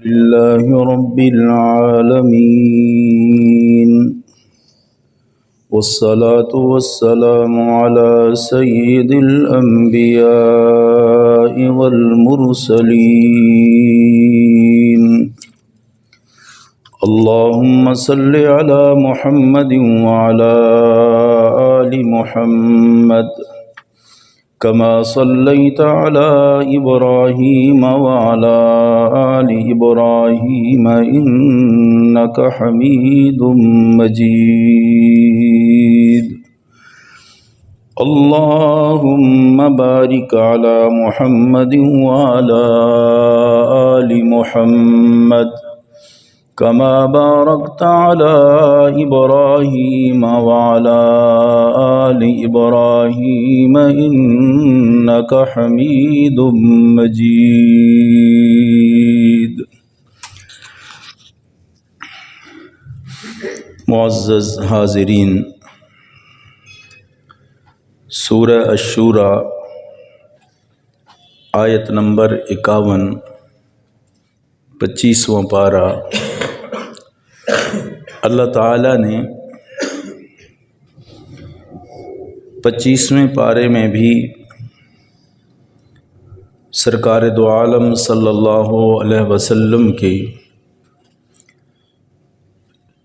لله رب العالمين، والصلاة والسلام على سيد الأنبياء والمرسلين. اللهم صل على محمد وعلى آل محمد كما صليت على إبراهيم وعلى آل إبراهيم إنك حميد مجيد. اللهم بارك على محمد وعلى آل محمد كما باركت على إبراهيم وعلى آل إبراهيم إنك حميد مجيد. معزز حاضرین، سورہ الشورى آیت نمبر 51، 25واں پارہ. اللہ تعالیٰ نے 25ویں پارے میں بھی سرکار دو عالم صلی اللہ علیہ وسلم کی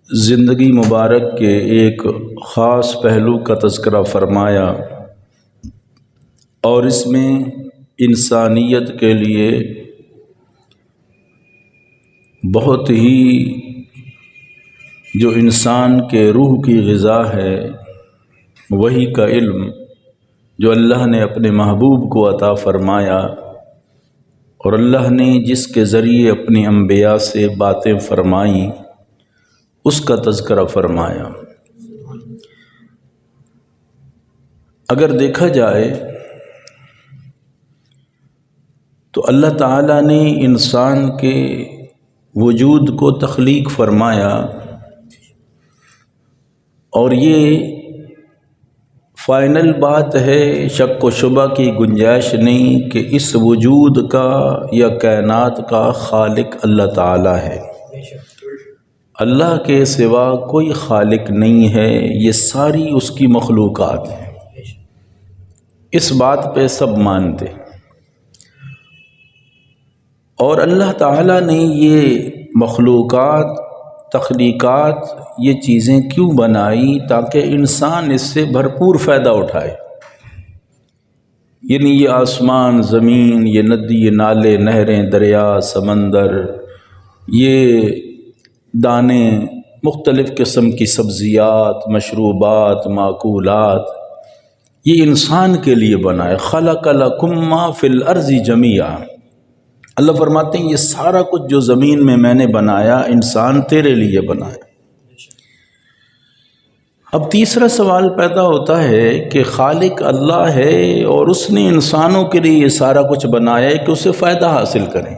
زندگی مبارک کے ایک خاص پہلو کا تذکرہ فرمایا، اور اس میں انسانیت کے لیے بہت ہی جو انسان کے روح کی غذا ہے وہی کا علم جو اللہ نے اپنے محبوب کو عطا فرمایا، اور اللہ نے جس کے ذریعے اپنی انبیاء سے باتیں فرمائیں اس کا تذکرہ فرمایا. اگر دیکھا جائے تو اللہ تعالیٰ نے انسان کے وجود کو تخلیق فرمایا، اور یہ فائنل بات ہے، شک و شبہ کی گنجائش نہیں کہ اس وجود کا یا کائنات کا خالق اللہ تعالیٰ ہے. اللہ کے سوا کوئی خالق نہیں ہے، یہ ساری اس کی مخلوقات ہیں. اس بات پہ سب مانتے. اور اللہ تعالیٰ نے یہ مخلوقات، تخلیقات، یہ چیزیں کیوں بنائی؟ تاکہ انسان اس سے بھرپور فائدہ اٹھائے. یعنی یہ آسمان، زمین، یہ ندی، یہ نالے، نہریں، دریا، سمندر، یہ دانے، مختلف قسم کی سبزیات، مشروبات، ماکولات، یہ انسان کے لیے بنا ہے. خلق لکم ما فی الارض جمیعا. اللہ فرماتے ہیں یہ سارا کچھ جو زمین میں نے بنایا انسان تیرے لیے بنایا. اب تیسرا سوال پیدا ہوتا ہے کہ خالق اللہ ہے اور اس نے انسانوں کے لیے یہ سارا کچھ بنایا ہے کہ اسے فائدہ حاصل کریں.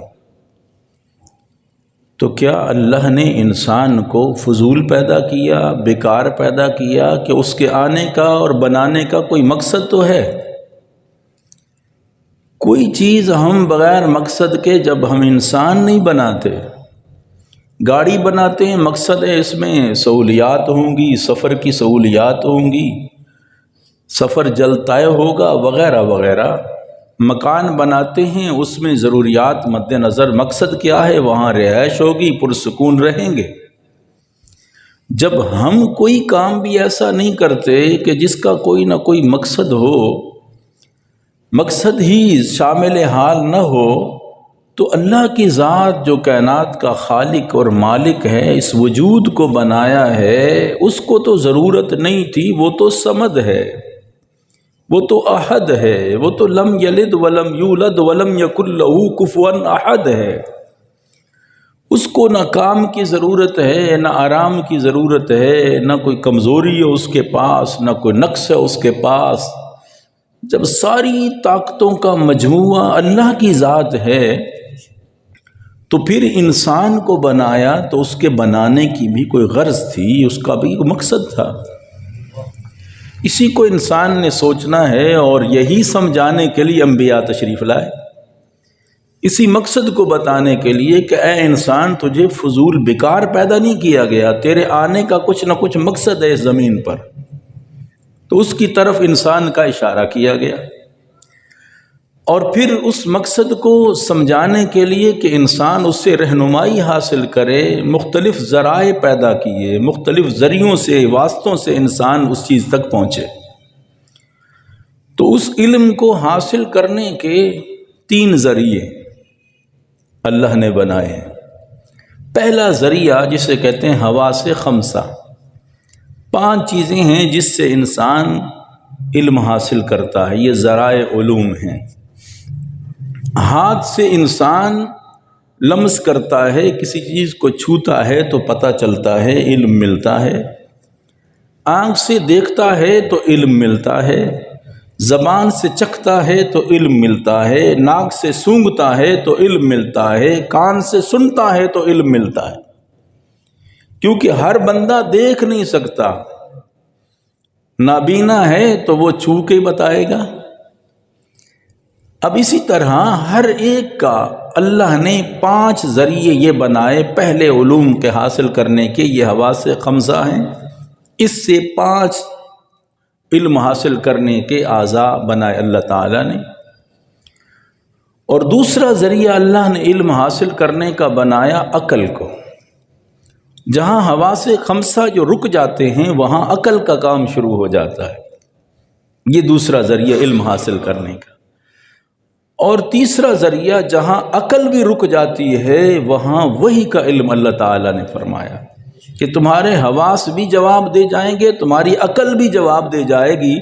تو کیا اللہ نے انسان کو فضول پیدا کیا، بیکار پیدا کیا، کہ اس کے آنے کا اور بنانے کا کوئی مقصد تو ہے؟ کوئی چیز ہم بغیر مقصد کے جب ہم انسان نہیں بناتے. گاڑی بناتے ہیں، مقصد ہے اس میں سہولیات ہوں گی، سفر کی سہولیات ہوں گی، سفر جلد طے ہوگا وغیرہ وغیرہ. مکان بناتے ہیں، اس میں ضروریات مد نظر، مقصد کیا ہے؟ وہاں رہائش ہوگی، پرسکون رہیں گے. جب ہم کوئی کام بھی ایسا نہیں کرتے کہ جس کا کوئی نہ کوئی مقصد ہو، مقصد ہی شامل حال نہ ہو، تو اللہ کی ذات جو کائنات کا خالق اور مالک ہے، اس وجود کو بنایا ہے، اس کو تو ضرورت نہیں تھی. وہ تو صمد ہے، وہ تو احد ہے، وہ تو لم یلد ولم یولد ولم یکن لہ کفوا احد ہے. اس کو نہ کام کی ضرورت ہے، نہ آرام کی ضرورت ہے، نہ کوئی کمزوری ہے اس کے پاس، نہ کوئی نقص ہے اس کے پاس. جب ساری طاقتوں کا مجموعہ اللہ کی ذات ہے تو پھر انسان کو بنایا تو اس کے بنانے کی بھی کوئی غرض تھی، اس کا بھی کوئی مقصد تھا. اسی کو انسان نے سوچنا ہے، اور یہی سمجھانے کے لیے انبیاء تشریف لائے. اسی مقصد کو بتانے کے لیے کہ اے انسان تجھے فضول بیکار پیدا نہیں کیا گیا، تیرے آنے کا کچھ نہ کچھ مقصد ہے اس زمین پر، تو اس کی طرف انسان کا اشارہ کیا گیا۔ اور پھر اس مقصد کو سمجھانے کے لیے کہ انسان اس سے رہنمائی حاصل کرے، مختلف ذرائع پیدا کیے، مختلف ذریعوں سے، واسطوں سے انسان اس چیز تک پہنچے۔ تو اس علم کو حاصل کرنے کے 3 ذریعے اللہ نے بنائے ہیں۔ پہلا ذریعہ جسے کہتے ہیں حواس خمسہ، 5 چیزیں ہیں جس سے انسان علم حاصل کرتا ہے، یہ ذرائع علوم ہیں۔ ہاتھ سے انسان لمس کرتا ہے، کسی چیز کو چھوتا ہے تو پتہ چلتا ہے، علم ملتا ہے۔ آنکھ سے دیکھتا ہے تو علم ملتا ہے، زبان سے چکھتا ہے تو علم ملتا ہے، ناک سے سونگھتا ہے تو علم ملتا ہے، کان سے سنتا ہے تو علم ملتا ہے۔ کیونکہ ہر بندہ دیکھ نہیں سکتا، نابینا ہے تو وہ چھو کے بتائے گا۔ اب اسی طرح ہر ایک کا اللہ نے 5 ذریعے یہ بنائے پہلے علوم کے حاصل کرنے کے، یہ حواس خمسہ ہیں۔ اس سے 5 علم حاصل کرنے کے اعضاء بنائے اللہ تعالیٰ نے۔ اور دوسرا ذریعہ اللہ نے علم حاصل کرنے کا بنایا عقل کو۔ جہاں حواس خمسہ جو رک جاتے ہیں وہاں عقل کا کام شروع ہو جاتا ہے، یہ دوسرا ذریعہ علم حاصل کرنے کا۔ اور تیسرا ذریعہ جہاں عقل بھی رک جاتی ہے وہاں وحی کا علم اللہ تعالیٰ نے فرمایا کہ تمہارے حواس بھی جواب دے جائیں گے، تمہاری عقل بھی جواب دے جائے گی،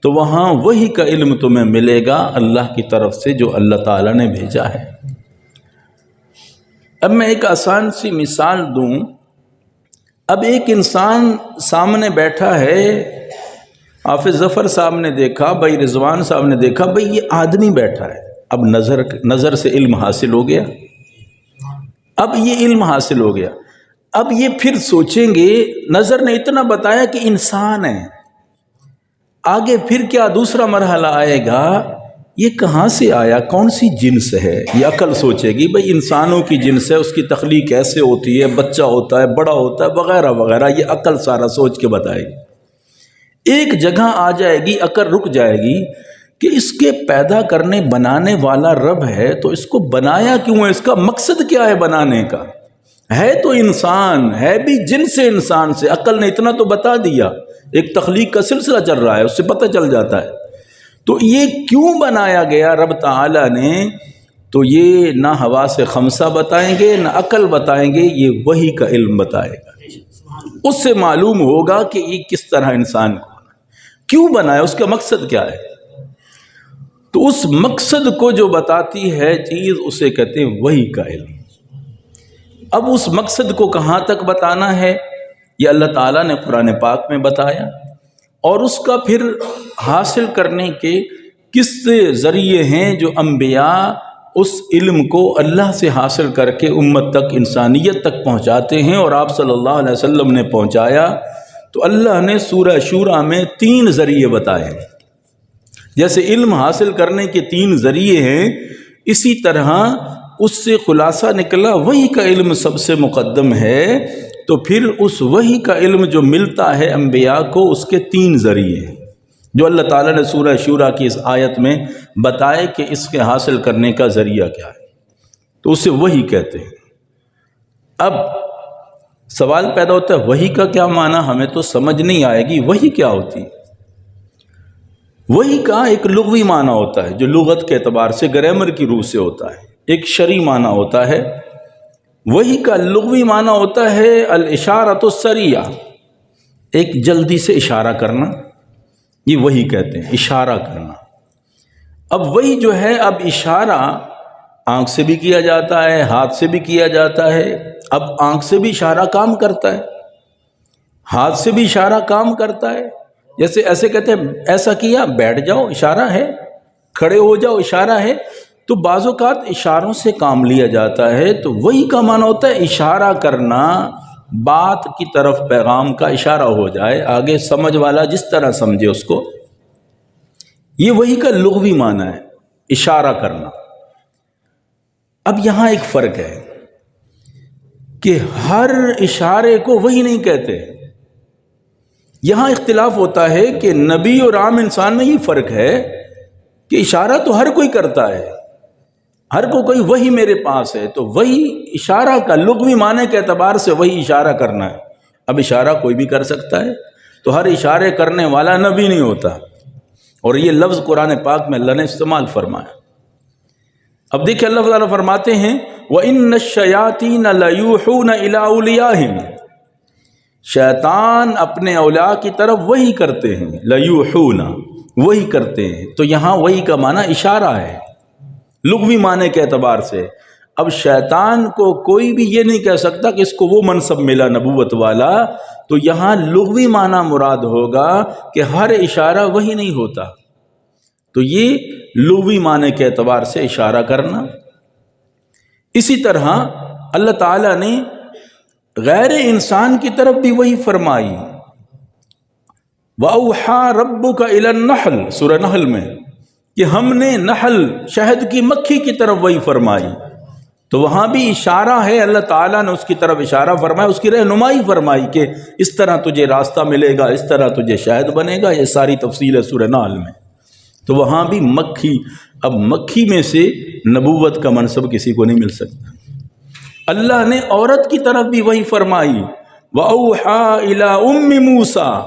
تو وہاں وحی کا علم تمہیں ملے گا اللہ کی طرف سے جو اللہ تعالیٰ نے بھیجا ہے۔ اب میں ایک آسان سی مثال دوں۔ اب ایک انسان سامنے بیٹھا ہے، حافظ ظفر صاحب نے دیکھا، بھائی رضوان صاحب نے دیکھا، بھائی یہ آدمی بیٹھا ہے۔ اب نظر سے علم حاصل ہو گیا، اب یہ علم حاصل ہو گیا۔ اب یہ پھر سوچیں گے، نظر نے اتنا بتایا کہ انسان ہے، آگے پھر کیا دوسرا مرحلہ آئے گا، یہ کہاں سے آیا، کون سی جنس ہے، یہ عقل سوچے گی، بھئی انسانوں کی جنس ہے، اس کی تخلیق کیسے ہوتی ہے، بچہ ہوتا ہے، بڑا ہوتا ہے، وغیرہ وغیرہ، یہ عقل سارا سوچ کے بتائے گی۔ ایک جگہ آ جائے گی، عقل رک جائے گی کہ اس کے پیدا کرنے بنانے والا رب ہے، تو اس کو بنایا کیوں ہے، اس کا مقصد کیا ہے بنانے کا، ہے تو انسان ہے، بھی جنس انسان سے، عقل نے اتنا تو بتا دیا، ایک تخلیق کا سلسلہ چل رہا ہے، اس سے پتہ چل جاتا ہے۔ تو یہ کیوں بنایا گیا رب تعالیٰ نے، تو یہ نہ حواس خمسہ بتائیں گے نہ عقل بتائیں گے، یہ وحی کا علم بتائے گا۔ اس سے معلوم ہوگا کہ یہ کس طرح انسان کو کیوں بنایا، اس کا مقصد کیا ہے۔ تو اس مقصد کو جو بتاتی ہے چیز، اسے کہتے ہیں وحی کا علم۔ اب اس مقصد کو کہاں تک بتانا ہے، یہ اللہ تعالیٰ نے قرآن پاک میں بتایا، اور اس کا پھر حاصل کرنے کے کس ذریعے ہیں جو انبیاء اس علم کو اللہ سے حاصل کر کے امت تک، انسانیت تک پہنچاتے ہیں، اور آپ صلی اللہ علیہ وسلم نے پہنچایا۔ تو اللہ نے سورہ شورى میں 3 ذریعے بتائے، جیسے علم حاصل کرنے کے 3 ذریعے ہیں، اسی طرح اس سے خلاصہ نکلا وحی کا علم سب سے مقدم ہے۔ تو پھر اس وحی کا علم جو ملتا ہے انبیاء کو، اس کے 3 ذریعے ہیں جو اللہ تعالیٰ نے سورہ شورى کی اس آیت میں بتائے کہ اس کے حاصل کرنے کا ذریعہ کیا ہے، تو اسے وحی کہتے ہیں۔ اب سوال پیدا ہوتا ہے وحی کا کیا معنی، ہمیں تو سمجھ نہیں آئے گی، وحی کیا ہوتی ہے؟ وحی کا ایک لغوی معنی ہوتا ہے جو لغت کے اعتبار سے گرامر کی روح سے ہوتا ہے، ایک شرعی معنی ہوتا ہے۔ وحی کا لغوی معنی ہوتا ہے الاشارۃ السریعہ، ایک جلدی سے اشارہ کرنا، یہ وحی کہتے ہیں، اشارہ کرنا۔ اب وحی جو ہے، اب اشارہ آنکھ سے بھی کیا جاتا ہے، ہاتھ سے بھی کیا جاتا ہے۔ اب آنکھ سے بھی اشارہ کام کرتا ہے، ہاتھ سے بھی اشارہ کام کرتا ہے، جیسے ایسے کہتے ہیں ایسا کیا، بیٹھ جاؤ اشارہ ہے، کھڑے ہو جاؤ اشارہ ہے۔ تو بعض اوقات اشاروں سے کام لیا جاتا ہے۔ تو وحی کا معنی ہوتا ہے اشارہ کرنا، بات کی طرف پیغام کا اشارہ ہو جائے، آگے سمجھ والا جس طرح سمجھے اس کو، یہ وحی کا لغوی معنی ہے، اشارہ کرنا۔ اب یہاں ایک فرق ہے کہ ہر اشارے کو وہی نہیں کہتے. یہاں اختلاف ہوتا ہے کہ نبی اور عام انسان میں یہ فرق ہے کہ اشارہ تو ہر کوئی کرتا ہے، ہر کوئی وہی میرے پاس ہے، تو وہی اشارہ کا لغوی معنی کے اعتبار سے وہی اشارہ کرنا ہے. اب اشارہ کوئی بھی کر سکتا ہے، تو ہر اشارے کرنے والا نبی نہیں ہوتا. اور یہ لفظ قرآن پاک میں اللہ نے استعمال فرمایا. اب دیکھیں اللہ تعالیٰ فرماتے ہیں وَإِنَّ الشَّيَاطِينَ لَيُوحُونَ إِلَىٰ أَوْلِيَائِهِمْ، شیطان اپنے اولیاء کی طرف وحی کرتے ہیں. لَيُوحُونَ، وحی کرتے ہیں. تو یہاں وحی کا معنی اشارہ ہے لغوی معنی کے اعتبار سے. اب شیطان کو کوئی بھی یہ نہیں کہہ سکتا کہ اس کو وہ منصب ملا نبوت والا. تو یہاں لغوی معنی مراد ہوگا کہ ہر اشارہ وہی نہیں ہوتا. تو یہ لغوی معنی کے اعتبار سے اشارہ کرنا. اسی طرح اللہ تعالیٰ نے غیر انسان کی طرف بھی وہی فرمائی. وَأَوْحَىٰ رَبُّكَ إِلَى النَّحْلِ، سورہ نحل میں، کہ ہم نے نحل شہد کی مکھی کی طرف وہی فرمائی. تو وہاں بھی اشارہ ہے، اللہ تعالیٰ نے اس کی طرف اشارہ فرمایا، اس کی رہنمائی فرمائی کہ اس طرح تجھے راستہ ملے گا، اس طرح تجھے شہد بنے گا. یہ ساری تفصیل ہے سورہ نحل میں. تو وہاں بھی مکھی، اب مکھی میں سے نبوت کا منصب کسی کو نہیں مل سکتا. اللہ نے عورت کی طرف بھی وہی فرمائی. وَأَوْحَىٰ إِلَىٰ أُمِّ مُوسَىٰ،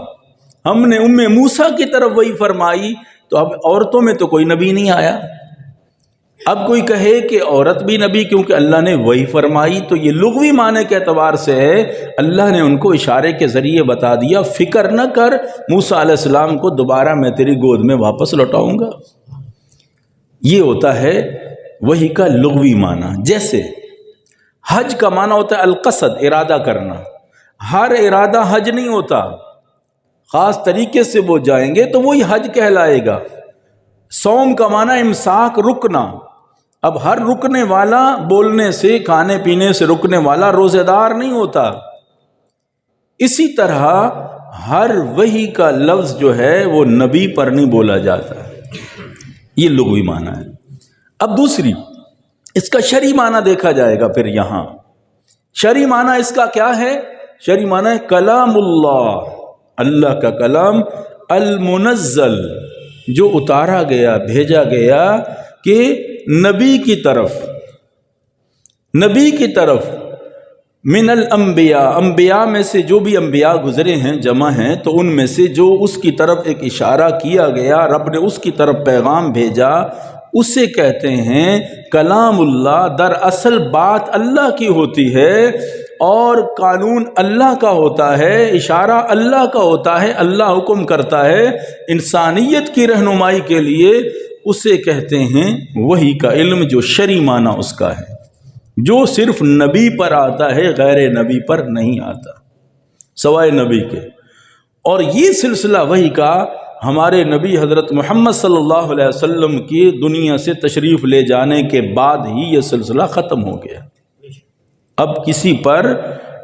ہم نے موسیٰ کی طرف وہی فرمائی. تو اب عورتوں میں تو کوئی نبی نہیں آیا. اب کوئی کہے کہ عورت بھی نبی کیونکہ اللہ نے وہی فرمائی، تو یہ لغوی معنی کے اعتبار سے ہے. اللہ نے ان کو اشارے کے ذریعے بتا دیا فکر نہ کر، موسیٰ علیہ السلام کو دوبارہ میں تیری گود میں واپس لوٹاؤں گا. یہ ہوتا ہے وہی کا لغوی معنی. جیسے حج کا معنی ہوتا ہے القصد، ارادہ کرنا. ہر ارادہ حج نہیں ہوتا، خاص طریقے سے وہ جائیں گے تو وہی حج کہلائے گا. صوم کا معنی امساک، رکنا. اب ہر رکنے والا بولنے سے، کھانے پینے سے رکنے والا روزے دار نہیں ہوتا. اسی طرح ہر وحی کا لفظ جو ہے وہ نبی پر نہیں بولا جاتا. یہ لغوی معنی ہے. اب دوسری اس کا شرعی معنی دیکھا جائے گا. پھر یہاں شرعی معنی اس کا کیا ہے؟ شرعی معنی ہے کلام اللہ، اللہ کا کلام، المنزل، جو اتارا گیا، بھیجا گیا کہ نبی کی طرف من الانبیاء، انبیاء میں سے جو بھی انبیاء گزرے ہیں، جمع ہیں، تو ان میں سے جو اس کی طرف ایک اشارہ کیا گیا، رب نے اس کی طرف پیغام بھیجا، اسے کہتے ہیں کلام اللہ. دراصل بات اللہ کی ہوتی ہے اور قانون اللہ کا ہوتا ہے، اشارہ اللہ کا ہوتا ہے، اللہ حکم کرتا ہے انسانیت کی رہنمائی کے لیے. اسے کہتے ہیں وحی کا علم، جو شرعی معنی اس کا ہے، جو صرف نبی پر آتا ہے، غیر نبی پر نہیں آتا سوائے نبی کے. اور یہ سلسلہ وحی کا ہمارے نبی حضرت محمد صلی اللہ علیہ وسلم کی دنیا سے تشریف لے جانے کے بعد ہی یہ سلسلہ ختم ہو گیا. اب کسی پر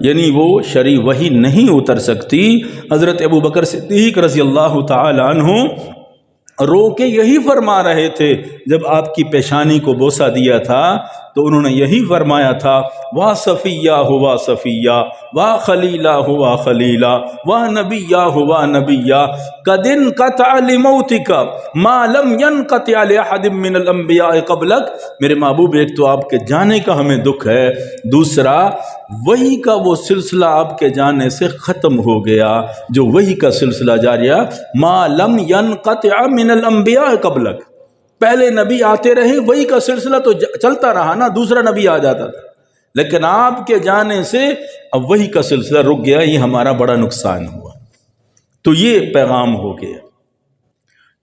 یعنی وہ شرعی وحی نہیں اتر سکتی. حضرت ابو بکر صدیق رضی اللہ تعالی عنہ رو کے یہی فرما رہے تھے جب آپ کی پیشانی کو بوسہ دیا تھا، تو انہوں نے یہی فرمایا تھا وا صفیہ ہوا صفیہ، وا خلیلہ ہوا خلیلہ، وا نبیہ ہوا نبیہ، قد انقطع لموتک ما لم ينقطع لأحد من الانبیاء قبلک. میرے محبوب، ایک تو آپ کے جانے کا ہمیں دکھ ہے، دوسرا وحی کا وہ سلسلہ آپ کے جانے سے ختم ہو گیا جو وحی کا سلسلہ جاری ہے. ما لم ينقطع من الانبیاء قبلک، پہلے نبی آتے رہے، وحی کا سلسلہ تو چلتا رہا نا، دوسرا نبی آ جاتا تھا، لیکن آپ کے جانے سے اب وحی کا سلسلہ رک گیا. یہ ہمارا بڑا نقصان ہوا. تو یہ پیغام ہو گیا.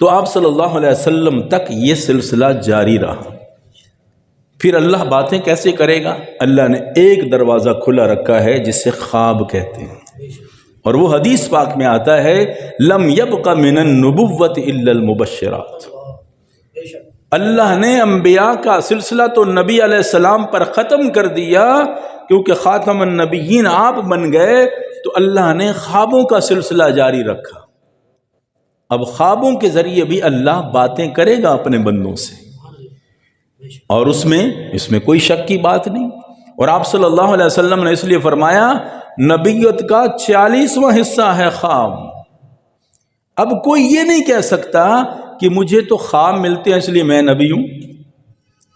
تو آپ صلی اللہ علیہ وسلم تک یہ سلسلہ جاری رہا. پھر اللہ باتیں کیسے کرے گا؟ اللہ نے ایک دروازہ کھلا رکھا ہے جسے خواب کہتے ہیں، اور وہ حدیث پاک میں آتا ہے لم یبق من النبوۃ الا المبشرات. اللہ نے انبیاء کا سلسلہ تو نبی علیہ السلام پر ختم کر دیا کیونکہ خاتم النبیین آپ بن گئے، تو اللہ نے خوابوں کا سلسلہ جاری رکھا. اب خوابوں کے ذریعے بھی اللہ باتیں کرے گا اپنے بندوں سے. اور اس میں کوئی شک کی بات نہیں۔ اور آپ صلی اللہ علیہ وسلم نے اس لیے فرمایا نبیت کا 40واں حصہ ہے خواب۔ اب کوئی یہ نہیں کہہ سکتا کہ مجھے تو خواب ملتے ہیں اس لیے میں نبی ہوں،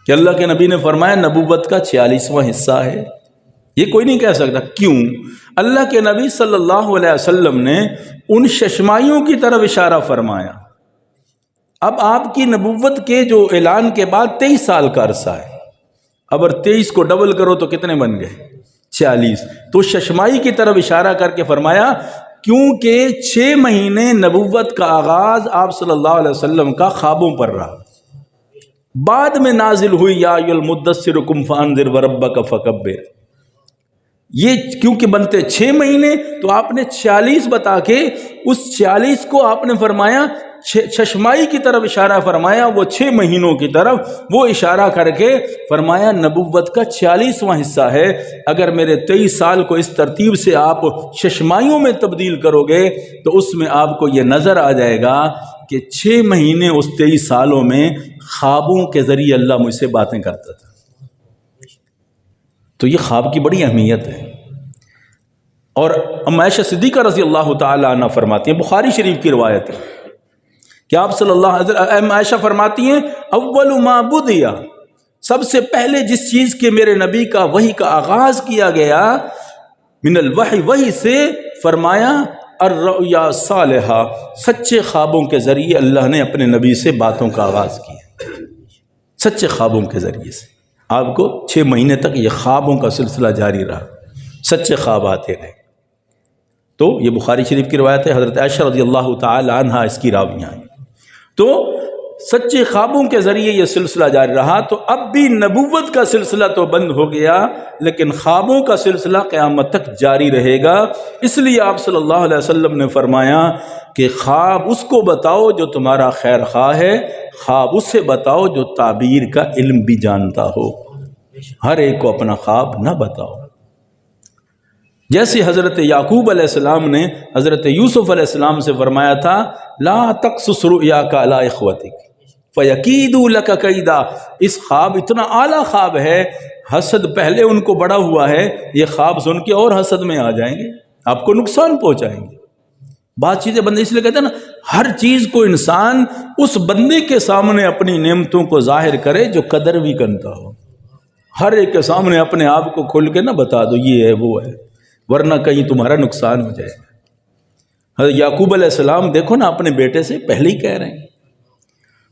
کہ اللہ کے نبی نے فرمایا نبوت کا 46واں حصہ ہے، یہ کوئی نہیں کہہ سکتا۔ کیوں؟ اللہ کے نبی صلی اللہ علیہ وسلم نے ان ششمائیوں کی طرف اشارہ فرمایا۔ اب آپ کی نبوت کے جو اعلان کے بعد 23 سال کا عرصہ ہے، اگر 23 کو ڈبل کرو تو کتنے بن گئے؟ 40۔ تو ششمائی کی طرف اشارہ کر کے فرمایا کیونکہ 6 مہینے نبوت کا آغاز آپ صلی اللہ علیہ وسلم کا خوابوں پر رہا، بعد میں نازل ہوئی یا ایھا المدثر قم فانذر وربک فکبر۔ یہ کیونکہ بنتے 6 مہینے تو آپ نے 40 بتا کے اس 40 کو آپ نے فرمایا ششمائی کی طرف اشارہ فرمایا، وہ 6 مہینوں کی طرف وہ اشارہ کر کے فرمایا نبوت کا 46واں حصہ ہے۔ اگر میرے 23 سال کو اس ترتیب سے آپ ششمائیوں میں تبدیل کرو گے تو اس میں آپ کو یہ نظر آ جائے گا کہ 6 مہینے اس 23 سالوں میں خوابوں کے ذریعے اللہ مجھ سے باتیں کرتا تھا۔ تو یہ خواب کی بڑی اہمیت ہے۔ اور ام عائشہ صدیقہ رضی اللہ تعالی عنہ فرماتی ہیں، بخاری شریف کی روایت ہے کہ آپ صلی اللہ علیہ وسلم، ام عائشہ فرماتی ہیں اول ما بدیا، سب سے پہلے جس چیز کے میرے نبی کا وحی کا آغاز کیا گیا من الوحی، وحی سے، فرمایا الرؤیا صالحہ، سچے خوابوں کے ذریعے اللہ نے اپنے نبی سے باتوں کا آغاز کیا، سچے خوابوں کے ذریعے سے۔ آپ کو 6 مہینے تک یہ خوابوں کا سلسلہ جاری رہا، سچے خواب آتے رہے۔ تو یہ بخاری شریف کی روایت ہے، حضرت عائشہ رضی اللہ تعالی عنہا اس کی راویہ ہیں۔ تو سچے خوابوں کے ذریعے یہ سلسلہ جاری رہا۔ تو اب بھی نبوت کا سلسلہ تو بند ہو گیا، لیکن خوابوں کا سلسلہ قیامت تک جاری رہے گا۔ اس لیے آپ صلی اللہ علیہ وسلم نے فرمایا کہ خواب اس کو بتاؤ جو تمہارا خیر خواہ ہے، خواب اسے بتاؤ جو تعبیر کا علم بھی جانتا ہو، ہر ایک کو اپنا خواب نہ بتاؤ۔ جیسے حضرت یعقوب علیہ السلام نے حضرت یوسف علیہ السلام سے فرمایا تھا لا تقصص رؤیاک علی اخوتک فیکیدوا لک کیدا، اس خواب اتنا اعلیٰ خواب ہے، حسد پہلے ان کو بڑا ہوا ہے، یہ خواب سن کے اور حسد میں آ جائیں گے، آپ کو نقصان پہنچائیں گے۔ بعض چیزیں بندے اس لیے کہتے ہیں نا، ہر چیز کو انسان اس بندے کے سامنے اپنی نعمتوں کو ظاہر کرے جو قدر بھی کرتا ہو، ہر ایک کے سامنے اپنے آپ کو کھول کے نہ بتا دو یہ ہے وہ ہے، ورنہ کہیں تمہارا نقصان ہو جائے گا۔ حضرت یعقوب علیہ السلام دیکھو نا اپنے بیٹے سے پہلے ہی کہہ رہے ہیں،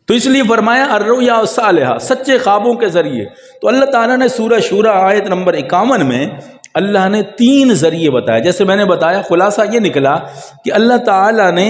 تو اس لیے فرمایا الرؤیا الصالحہ، سچے خوابوں کے ذریعے۔ تو اللہ تعالیٰ نے سورہ شورى آیت نمبر 51 میں اللہ نے 3 ذریعے بتایا۔ جیسے میں نے بتایا، خلاصہ یہ نکلا کہ اللہ تعالیٰ نے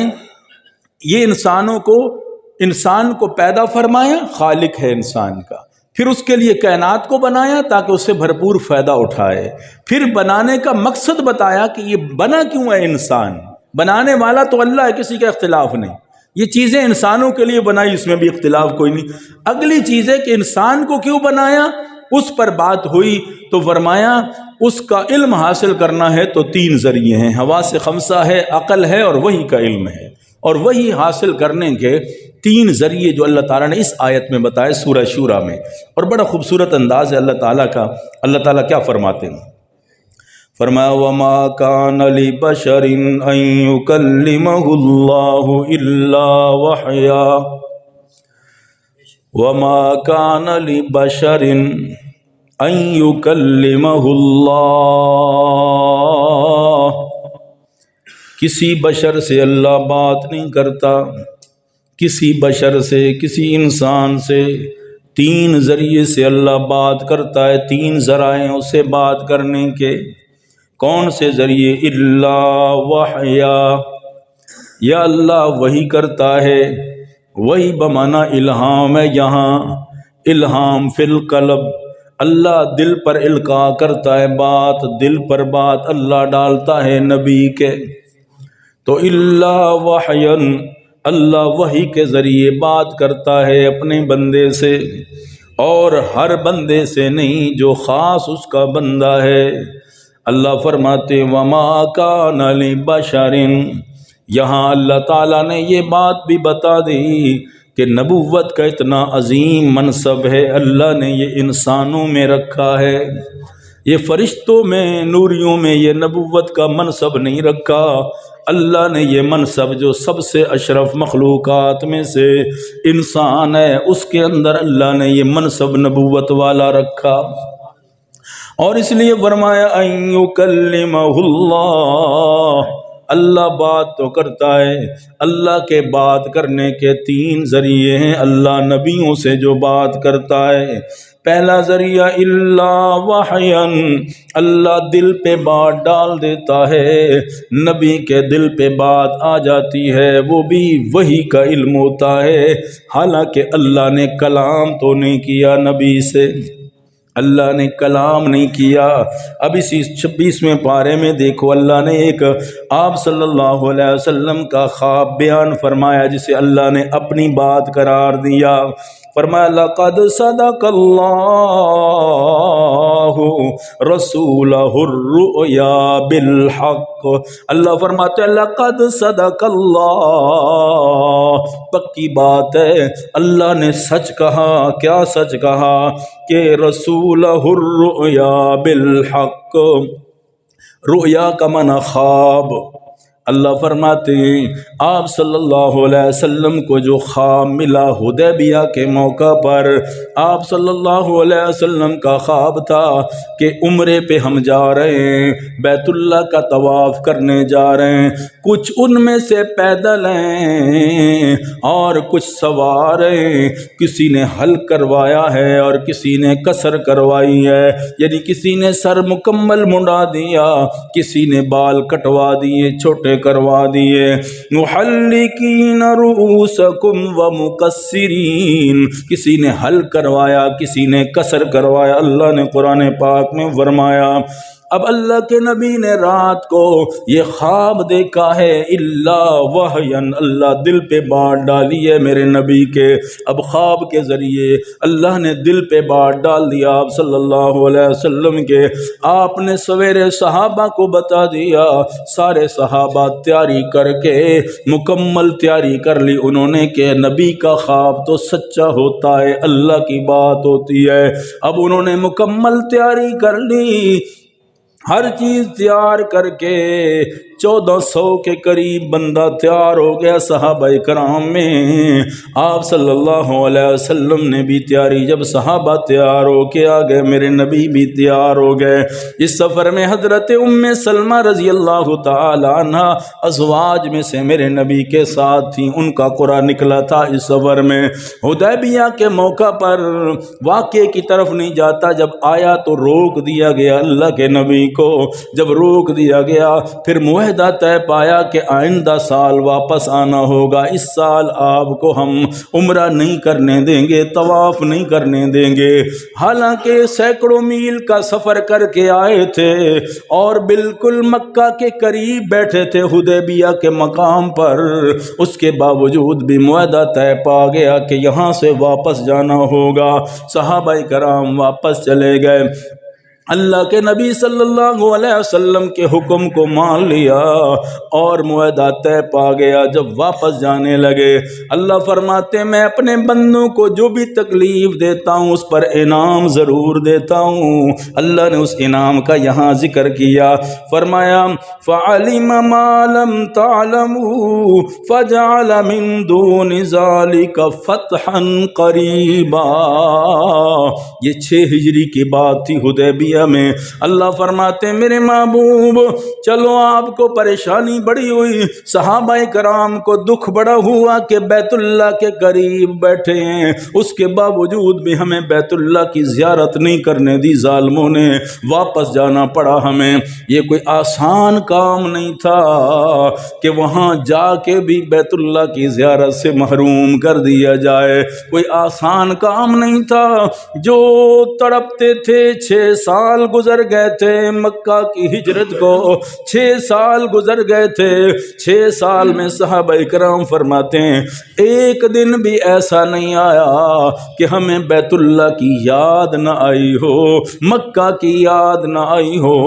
یہ انسان کو پیدا فرمایا، خالق ہے انسان کا، پھر اس کے لیے کائنات کو بنایا تاکہ اس سے بھرپور فائدہ اٹھائے، پھر بنانے کا مقصد بتایا کہ یہ بنا کیوں ہے انسان، بنانے والا تو اللہ ہے، کسی کا اختلاف نہیں، یہ چیزیں انسانوں کے لیے بنائی، اس میں بھی اختلاف کوئی نہیں۔ اگلی چیز ہے کہ انسان کو کیوں بنایا، اس پر بات ہوئی تو فرمایا اس کا علم حاصل کرنا ہے تو 3 ذریعے ہیں، حواس 5 ہے، عقل ہے اور وحی کا علم ہے، اور وحی حاصل کرنے کے 3 ذریعے جو اللہ تعالیٰ نے اس آیت میں بتائے سورہ شورى میں، اور بڑا خوبصورت انداز ہے اللہ تعالیٰ کا۔ اللہ تعالیٰ کیا فرماتے ہیں؟ فرمایا وَمَا كَانَ لِبَشَرٍ أَن يُكَلِّمَهُ اللَّهُ إِلَّا وَحْيًا وَمَا كَانَ لِبَشَرٍ أَن يُكَلِّمَهُ اللَّهُ، کسی بشر سے اللہ بات نہیں کرتا، کسی بشر سے، کسی انسان سے 3 ذریعے سے اللہ بات کرتا ہے، 3 ذرائع اسے بات کرنے کے۔ کون سے ذریعے؟ الا وحیا، یا اللہ وحی کرتا ہے، وحی بمعنی الہام ہے، یہاں الہام فی القلب، اللہ دل پر القاء کرتا ہے بات، دل پر بات اللہ ڈالتا ہے نبی کے۔ تو الا وحیا، اللہ وحی کے ذریعے بات کرتا ہے اپنے بندے سے، اور ہر بندے سے نہیں، جو خاص اس کا بندہ ہے۔ اللہ فرماتے وما کان لبشر، یہاں اللہ تعالیٰ نے یہ بات بھی بتا دی کہ نبوت کا اتنا عظیم منصب ہے، اللہ نے یہ انسانوں میں رکھا ہے، یہ فرشتوں میں نوریوں میں یہ نبوت کا منصب نہیں رکھا۔ اللہ نے یہ منصب جو سب سے اشرف مخلوقات میں سے انسان ہے اس کے اندر اللہ نے یہ منصب نبوت والا رکھا، اور اس لیے فرمایا ان یکلمہ اللہ، اللہ بات تو کرتا ہے، اللہ کے بات کرنے کے تین ذریعے ہیں۔ اللہ نبیوں سے جو بات کرتا ہے، پہلا ذریعہ اللہ وحیًا، اللہ دل پہ بات ڈال دیتا ہے، نبی کے دل پہ بات آ جاتی ہے، وہ بھی وحی کا علم ہوتا ہے، حالانکہ اللہ نے کلام تو نہیں کیا نبی سے، اللہ نے کلام نہیں کیا۔ اب اسی 26ویں پارے میں دیکھو اللہ نے ایک آپ صلی اللہ علیہ وسلم کا خواب بیان فرمایا جسے اللہ نے اپنی بات قرار دیا۔ فرمایا لقد صدق اللہ رسولہ الرؤیا بالحق، اللہ فرماتے ہیں لقد صدق اللہ، پکی بات ہے اللہ نے سچ کہا۔ کیا سچ کہا؟ کہ رسولہ الرؤیا بالحق، رؤیا کا معنی خواب۔ اللہ فرماتے ہیں آپ صلی اللہ علیہ وسلم کو جو خواب ملا حدیبیہ کے موقع پر، آپ صلی اللہ علیہ وسلم کا خواب تھا کہ عمرے پہ ہم جا رہے ہیں، بیت اللہ کا طواف کرنے جا رہے ہیں، کچھ ان میں سے پیدل ہیں اور کچھ سوار ہیں، کسی نے حل کروایا ہے اور کسی نے قصر کروائی ہے، یعنی کسی نے سر مکمل منڈا دیا، کسی نے بال کٹوا دیے، چھوٹے کروا دیے۔ محلقین رؤوسکم ومقصرین، کسی نے حل کروایا، کسی نے قصر کروایا۔ اللہ نے قرآن پاک میں فرمایا، اب اللہ کے نبی نے رات کو یہ خواب دیکھا ہے، اللہ وحیًا، اللہ دل پہ بات ڈالی ہے میرے نبی کے، اب خواب کے ذریعے اللہ نے دل پہ بات ڈال دیا آپ صلی اللہ علیہ وسلم کے۔ آپ نے سویرے صحابہ کو بتا دیا، سارے صحابہ تیاری کر کے مکمل تیاری کر لی انہوں نے کہ نبی کا خواب تو سچا ہوتا ہے، اللہ کی بات ہوتی ہے۔ اب انہوں نے مکمل تیاری کر لی، ہر چیز تیار کر کے 1400 کے قریب بندہ تیار ہو گیا صحابہ کرام میں۔ آپ صلی اللہ علیہ وسلم نے بھی تیاری، جب صحابہ تیار ہو کے آ گئے میرے نبی بھی تیار ہو گئے۔ اس سفر میں حضرت ام سلمہ رضی اللہ تعالی عنہ ازواج میں سے میرے نبی کے ساتھ تھیں، ان کا قرآن نکلا تھا اس سفر میں۔ حدیبیہ کے موقع پر واقعے کی طرف نہیں جاتا، جب آیا تو روک دیا گیا اللہ کے نبی کو، جب روک دیا گیا پھر معاہدہ طے پایا کہ آئندہ سال واپس آنا ہوگا، اس سال آپ کو ہم عمرہ نہیں کرنے دیں گے، طواف نہیں کرنے دیں گے۔ حالانکہ سینکڑوں میل کا سفر کر کے آئے تھے اور بالکل مکہ کے قریب بیٹھے تھے حدیبیہ کے مقام پر، اس کے باوجود بھی معاہدہ طے پا گیا کہ یہاں سے واپس جانا ہوگا۔ صحابہ کرام واپس چلے گئے، اللہ کے نبی صلی اللہ علیہ وسلم کے حکم کو مان لیا اور معاہدہ طے پا گیا۔ جب واپس جانے لگے اللہ فرماتے میں اپنے بندوں کو جو بھی تکلیف دیتا ہوں اس پر انعام ضرور دیتا ہوں۔ اللہ نے اس انعام کا یہاں ذکر کیا، فرمایا فَعَلِمَ مَا لَمْ تَعْلَمُوا فَجَعَلَ مِن دُونِ ذَلِكَ فَتْحًا قَرِيبًا۔ یہ 6 ہجری کی بات تھی حدیبیہ میں۔ اللہ فرماتے ہیں میرے محبوب چلو آپ کو پریشانی بڑی ہوئی، صحابہ کرام کو دکھ بڑا ہوا کہ بیت اللہ کے قریب بیٹھے ہیں، اس کے باوجود بھی ہمیں بیت اللہ کی زیارت نہیں کرنے دی ظالموں نے، واپس جانا پڑا ہمیں۔ یہ کوئی آسان کام نہیں تھا کہ وہاں جا کے بھی بیت اللہ کی زیارت سے محروم کر دیا جائے، کوئی آسان کام نہیں تھا۔ جو تڑپتے تھے 6 سال سال گزر گئے تھے مکہ کی ہجرت کو، 6 سال گزر گئے تھے۔ 6 سال میں صحابہ اکرام فرماتے ہیں ایک دن بھی ایسا نہیں آیا کہ ہمیں بیت اللہ کی یاد نہ آئی ہو، مکہ کی یاد نہ آئی ہو،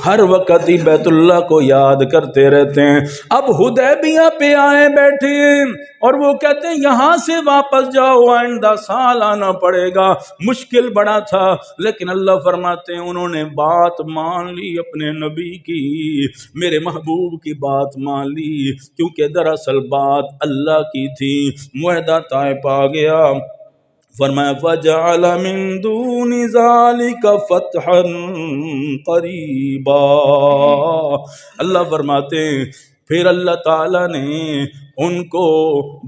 ہر وقت ہی بیت اللہ کو یاد کرتے رہتے ہیں۔ اب حدیبیہ پہ آئے بیٹھے ہیں اور وہ کہتے ہیں یہاں سے واپس جاؤ، آئندہ سال آنا پڑے گا۔ مشکل بڑا تھا، لیکن اللہ فرماتے ہیں انہوں نے بات مان لی اپنے نبی کی، میرے محبوب کی بات مان لی، کیونکہ دراصل بات اللہ کی تھی۔ معاہدہ طے پا گیا۔ فرمایا فَجَعَلَ مِن دُونِ ذَلِكَ فَتْحًا قَرِيبًا۔ اللہ فرماتے ہیں پھر اللہ تعالیٰ نے ان کو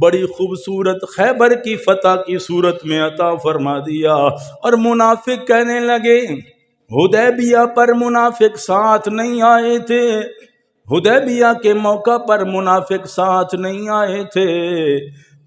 بڑی خوبصورت خیبر کی فتح کی صورت میں عطا فرما دیا۔ اور منافق کہنے لگے، حدیبیہ پر منافق ساتھ نہیں آئے تھے، حدیبیہ کے موقع پر منافق ساتھ نہیں آئے تھے،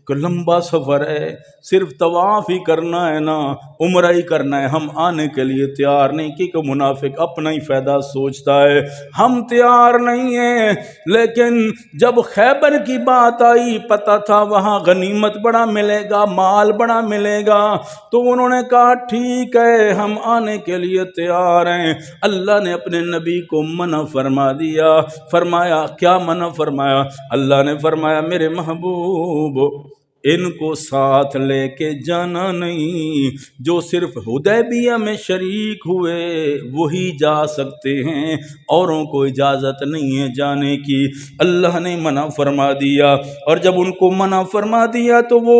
کہ لمبا سفر ہے، صرف طواف ہی کرنا ہے نا، عمرہ ہی کرنا ہے، ہم آنے کے لیے تیار نہیں، کیونکہ منافق اپنا ہی فائدہ سوچتا ہے، ہم تیار نہیں ہیں۔ لیکن جب خیبر کی بات آئی، پتہ تھا وہاں غنیمت بڑا ملے گا، مال بڑا ملے گا، تو انہوں نے کہا ٹھیک ہے ہم آنے کے لیے تیار ہیں۔ اللہ نے اپنے نبی کو منع فرما دیا۔ فرمایا کیا منع فرمایا؟ اللہ نے فرمایا میرے محبوب ان کو ساتھ لے کے جانا نہیں، جو صرف حدیبیہ میں شریک ہوئے وہی جا سکتے ہیں، اوروں کو اجازت نہیں ہے جانے کی۔ اللہ نے منع فرما دیا، اور جب ان کو منع فرما دیا تو وہ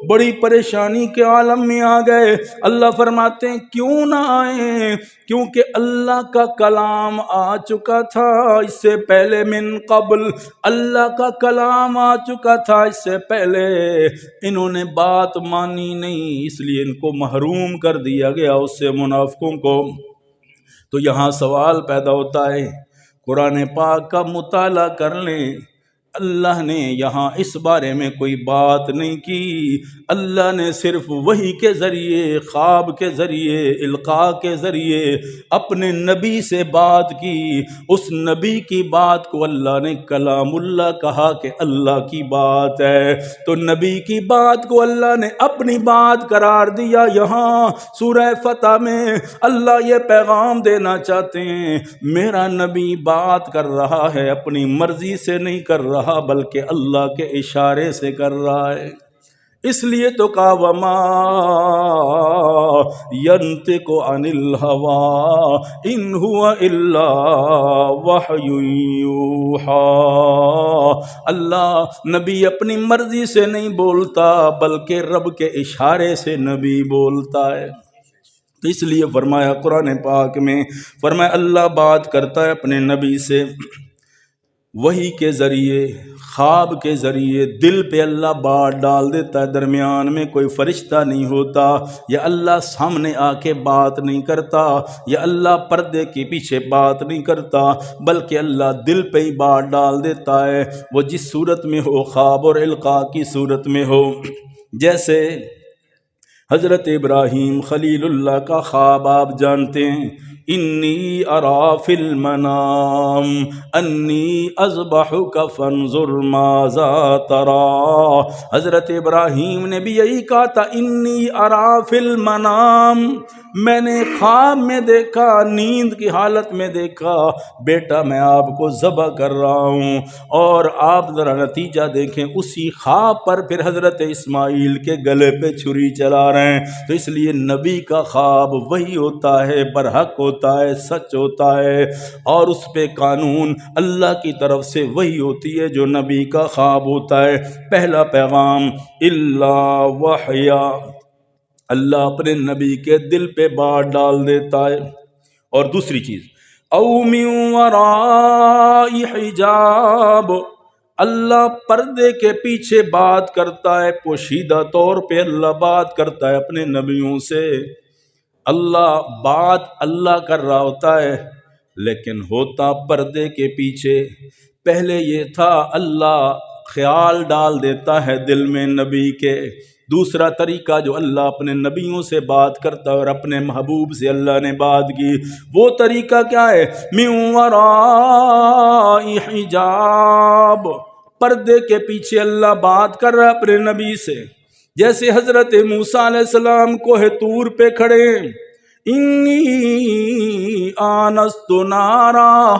بڑی پریشانی کے عالم میں آ گئے۔ اللہ فرماتے ہیں کیوں نہ آئیں؟ کیونکہ اللہ کا کلام آ چکا تھا اس سے پہلے، من قبل اللہ کا کلام آ چکا تھا اس سے پہلے، انہوں نے بات مانی نہیں، اس لیے ان کو محروم کر دیا گیا اس سے، منافقوں کو۔ تو یہاں سوال پیدا ہوتا ہے، قرآن پاک کا مطالعہ کر لیں، اللہ نے یہاں اس بارے میں کوئی بات نہیں کی۔ اللہ نے صرف وحی کے ذریعے، خواب کے ذریعے، القاء کے ذریعے اپنے نبی سے بات کی۔ اس نبی کی بات کو اللہ نے کلام اللہ کہا کہ اللہ کی بات ہے، تو نبی کی بات کو اللہ نے اپنی بات قرار دیا۔ یہاں سورہ فتح میں اللہ یہ پیغام دینا چاہتے ہیں، میرا نبی بات کر رہا ہے، اپنی مرضی سے نہیں کر رہا بلکہ اللہ کے اشارے سے کر رہا ہے۔ اس لیے تو کہا وما ینطق عن الہوی ان ہوا الا وحی یوحی۔ اللہ نبی اپنی مرضی سے نہیں بولتا بلکہ رب کے اشارے سے نبی بولتا ہے۔ تو اس لیے فرمایا قرآن پاک میں، فرمایا اللہ بات کرتا ہے اپنے نبی سے وحی کے ذریعے، خواب کے ذریعے، دل پہ اللہ بات ڈال دیتا ہے، درمیان میں کوئی فرشتہ نہیں ہوتا، یا اللہ سامنے آ کے بات نہیں کرتا، یا اللہ پردے کے پیچھے بات نہیں کرتا، بلکہ اللہ دل پہ ہی بات ڈال دیتا ہے، وہ جس صورت میں ہو، خواب اور القاء کی صورت میں ہو۔ جیسے حضرت ابراہیم خلیل اللہ کا خواب آپ جانتے ہیں، انی ارا فی المنام انی اذبحک فانظر ماذا تری۔ حضرت ابراہیم نے بھی یہی کہا تھا، انی ارا فی المنام، میں نے خواب میں دیکھا، نیند کی حالت میں دیکھا بیٹا میں آپ کو ذبح کر رہا ہوں، اور آپ ذرا نتیجہ دیکھیں، اسی خواب پر پھر حضرت اسماعیل کے گلے پہ چھری چلا رہے ہیں۔ تو اس لیے نبی کا خواب وہی ہوتا ہے، برحق ہوتا ہے، سچ ہوتا ہے، اور اس پہ قانون اللہ کی طرف سے وہی ہوتی ہے جو نبی کا خواب ہوتا ہے۔ پہلا پیغام اللہ وحیا، اللہ اپنے نبی کے دل پہ بات ڈال دیتا ہے۔ اور دوسری چیز او من وراء حجاب، اللہ پردے کے پیچھے بات کرتا ہے، پوشیدہ طور پہ اللہ بات کرتا ہے اپنے نبیوں سے۔ اللہ بات اللہ کر رہا ہوتا ہے لیکن ہوتا پردے کے پیچھے۔ پہلے یہ تھا اللہ خیال ڈال دیتا ہے دل میں نبی کے دوسرا طریقہ جو اللہ اپنے نبیوں سے بات کرتا ہے اور اپنے محبوب سے اللہ نے بات کی، وہ طریقہ کیا ہے؟ من وراء حجاب، پردے کے پیچھے اللہ بات کر رہا ہے اپنے نبی سے۔ جیسے حضرت موسیٰ علیہ السلام کوہ طور پہ کھڑے، انی آنست نارا،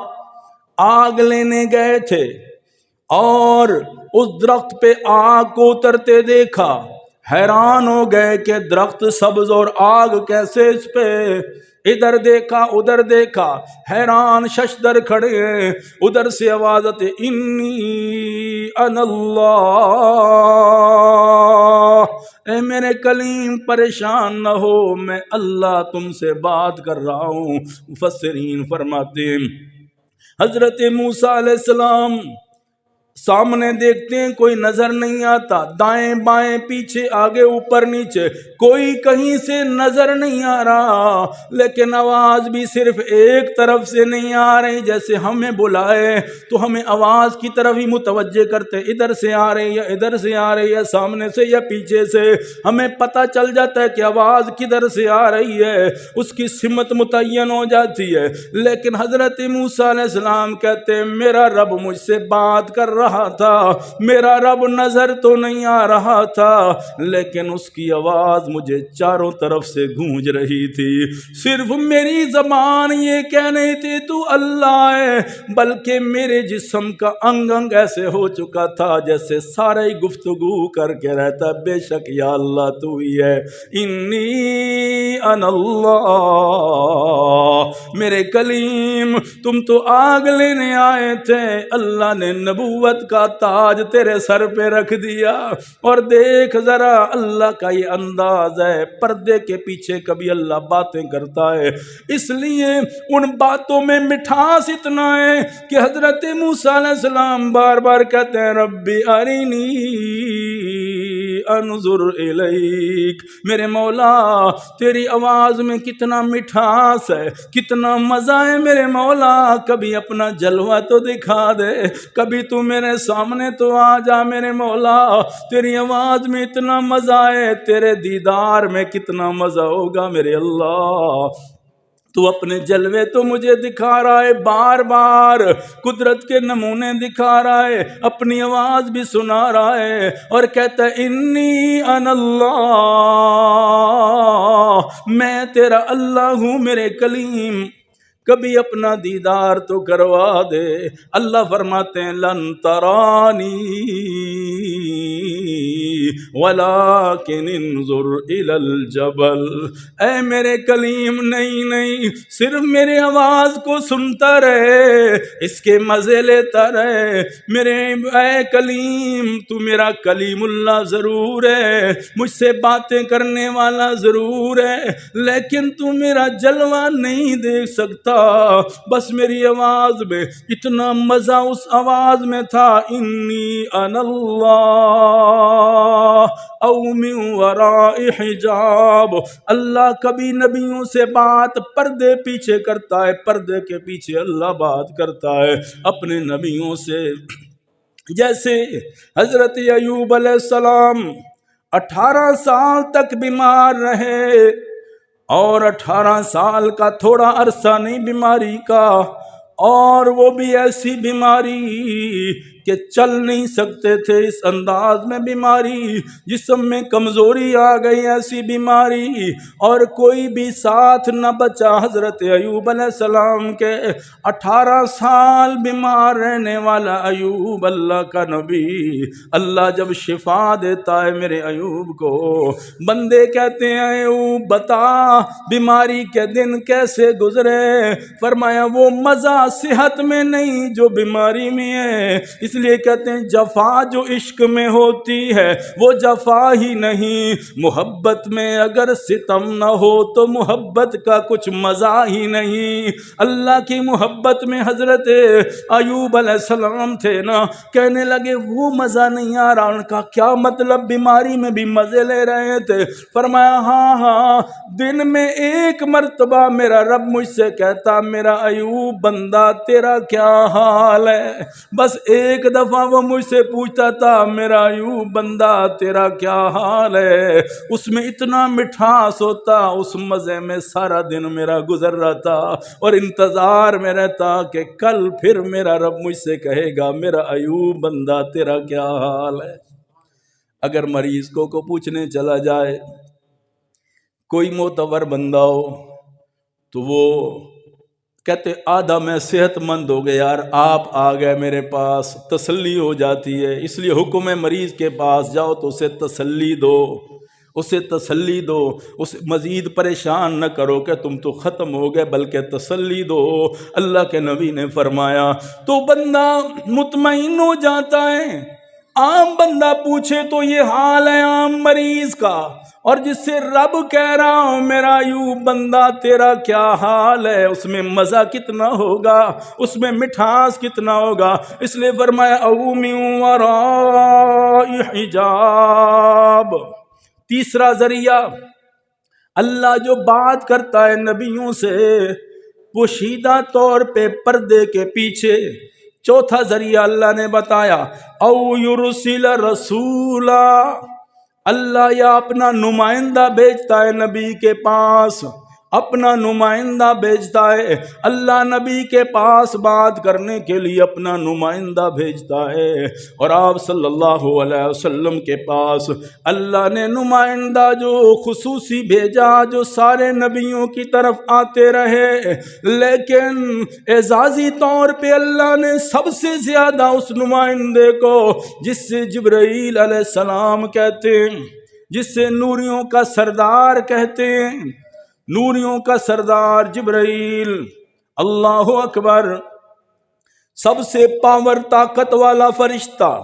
آگ لینے گئے تھے اور اس درخت پہ آگ کو اترتے دیکھا، حیران ہو گئے کہ درخت سبز اور آگ کیسے اس پہ، ادھر دیکھا ادھر دیکھا، حیران ششدر کھڑے ہیں، ادھر سے آواز آتی انی انا اللہ، اے میرے کلیم پریشان نہ ہو، میں اللہ تم سے بات کر رہا ہوں۔ مفسرین فرماتے ہیں حضرت موسیٰ علیہ السلام سامنے دیکھتے ہیں کوئی نظر نہیں آتا، دائیں بائیں پیچھے آگے اوپر نیچے کوئی کہیں سے نظر نہیں آ رہا، لیکن آواز بھی صرف ایک طرف سے نہیں آ رہی، جیسے ہمیں بلائے تو ہمیں آواز کی طرف ہی متوجہ کرتے، ادھر سے آ رہی ہے ادھر سے آ رہی ہے، سامنے سے یا پیچھے سے، ہمیں پتہ چل جاتا ہے کہ آواز کدھر سے آ رہی ہے، اس کی سمت متعین ہو جاتی ہے۔ لیکن حضرت موسیٰ علیہ السلام کہتے ہیں میرا رب مجھ سے بات کر رہا تھا، میرا رب نظر تو نہیں آ رہا تھا، لیکن اس کی آواز مجھے چاروں طرف سے گونج رہی تھی۔ صرف میری زبان یہ کہہ نہیں تھی تو اللہ ہے، بلکہ میرے جسم کا انگ انگ ایسے ہو چکا تھا جیسے سارے گفتگو کر کے رہتا بے شک یا اللہ تو ہی ہے، انی انا اللہ، میرے کلیم تم تو آگ لینے آئے تھے، اللہ نے نبوت کا تاج تیرے سر پہ رکھ دیا، اور دیکھ ذرا اللہ کا یہ انداز ہے، پردے کے پیچھے کبھی اللہ باتیں کرتا ہے، اس لیے ان باتوں میں مٹھاس اتنا ہے کہ حضرت موسیٰ علیہ السلام بار بار کہتے ہیں ربی ارینی انظر الیک، میرے مولا تیری آواز میں کتنا مٹھاس ہے، کتنا مزہ ہے میرے مولا، کبھی اپنا جلوہ تو دکھا دے، کبھی تو میرے سامنے تو آ جا میرے مولا، تیری آواز میں اتنا مزہ ہے، تیرے دیدار میں کتنا مزہ ہوگا میرے اللہ، تو اپنے جلوے تو مجھے دکھا رہا ہے، بار بار قدرت کے نمونے دکھا رہا ہے، اپنی آواز بھی سنا رہا ہے، اور کہتا ہے انی انا اللہ، میں تیرا اللہ ہوں میرے کلیم، کبھی اپنا دیدار تو کروا دے۔ اللہ فرماتے ہیں لن ترانی ولکن انظر الی الجبل، اے میرے کلیم نہیں صرف میری آواز کو سنتا رہے، اس کے مزے لیتا رہے، میرے اے کلیم تو میرا کلیم اللہ ضرور ہے، مجھ سے باتیں کرنے والا ضرور ہے، لیکن تو میرا جلوہ نہیں دیکھ سکتا، بس میری آواز میں اتنا مزہ اس آواز میں تھا، انی انا اللہ او من وراء حجاب، اللہ کبھی نبیوں سے بات پردے پیچھے کرتا ہے، پردے کے پیچھے اللہ بات کرتا ہے اپنے نبیوں سے۔ جیسے حضرت ایوب علیہ السلام 18 سال تک بیمار رہے، اور 18 سال کا تھوڑا عرصہ نہیں بیماری کا، اور وہ بھی ایسی بیماری کہ چل نہیں سکتے تھے، اس انداز میں بیماری، جسم میں کمزوری آ گئی، ایسی بیماری، اور کوئی بھی ساتھ نہ بچا حضرت ایوب علیہ السلام کے۔ 18 سال بیمار رہنے والا ایوب اللہ کا نبی، اللہ جب شفا دیتا ہے میرے ایوب کو، بندے کہتے ہیں ایوب بتا بیماری کے دن کیسے گزرے، فرمایا وہ مزہ صحت میں نہیں جو بیماری میں ہے، اس لیے کہتے ہیں جفا جو عشق میں ہوتی ہے وہ جفا ہی نہیں، محبت میں اگر ستم نہ ہو تو محبت کا کچھ مزہ ہی نہیں۔ اللہ کی محبت میں حضرت ایوب علیہ السلام تھے نا، کہنے لگے وہ مزہ نہیں آ رہا، ان کا کیا مطلب بیماری میں بھی مزے لے رہے تھے، فرمایا ہاں دن میں ایک مرتبہ میرا رب مجھ سے کہتا میرا ایوب بندہ تیرا کیا حال ہے، بس ایک دفعہ وہ مجھ سے پوچھتا تھا میرا ایوب بندہ تیرا کیا حال ہے، اس میں اتنا مٹھاس ہوتا، اس مزے میں سارا دن میرا گزر رہا تھا، اور انتظار میں رہتا کہ کل پھر میرا رب مجھ سے کہے گا میرا ایوب بندہ تیرا کیا حال ہے۔ اگر مریض کو پوچھنے چلا جائے، کوئی معتبر بندہ ہو تو وہ کہتے آدھا میں صحت مند ہو گیا یار، آپ آ گئے میرے پاس، تسلی ہو جاتی ہے۔ اس لیے حکم ہے مریض کے پاس جاؤ تو اسے تسلی دو، اسے تسلی دو، اسے مزید پریشان نہ کرو کہ تم تو ختم ہو گئے، بلکہ تسلی دو۔ اللہ کے نبی نے فرمایا تو بندہ مطمئن ہو جاتا ہے۔ عام بندہ پوچھے تو یہ حال ہے عام مریض کا، اور جس سے رب کہہ رہا ہوں میرا ایوب بندہ تیرا کیا حال ہے، اس میں مزہ کتنا ہوگا، اس میں مٹھاس کتنا ہوگا۔ اس لیے فرمایا او من وراء حجاب۔ تیسرا ذریعہ، اللہ جو بات کرتا ہے نبیوں سے پوشیدہ طور پہ پردے کے پیچھے۔ چوتھا ذریعہ اللہ نے بتایا او یرسل رسولا، اللہ یا اپنا نمائندہ بھیجتا ہے نبی کے پاس، اپنا نمائندہ بھیجتا ہے۔ اللہ نبی کے پاس بات کرنے کے لیے اپنا نمائندہ بھیجتا ہے، اور آپ صلی اللہ علیہ وسلم کے پاس اللہ نے نمائندہ جو خصوصی بھیجا، جو سارے نبیوں کی طرف آتے رہے، لیکن اعزازی طور پہ اللہ نے سب سے زیادہ اس نمائندے کو، جس سے جبرائیل علیہ السلام کہتے ہیں، جس سے نوریوں کا سردار کہتے ہیں، نوریوں کا سردار جبرائیل، اللہ اکبر، سب سے پاور طاقت والا فرشتہ،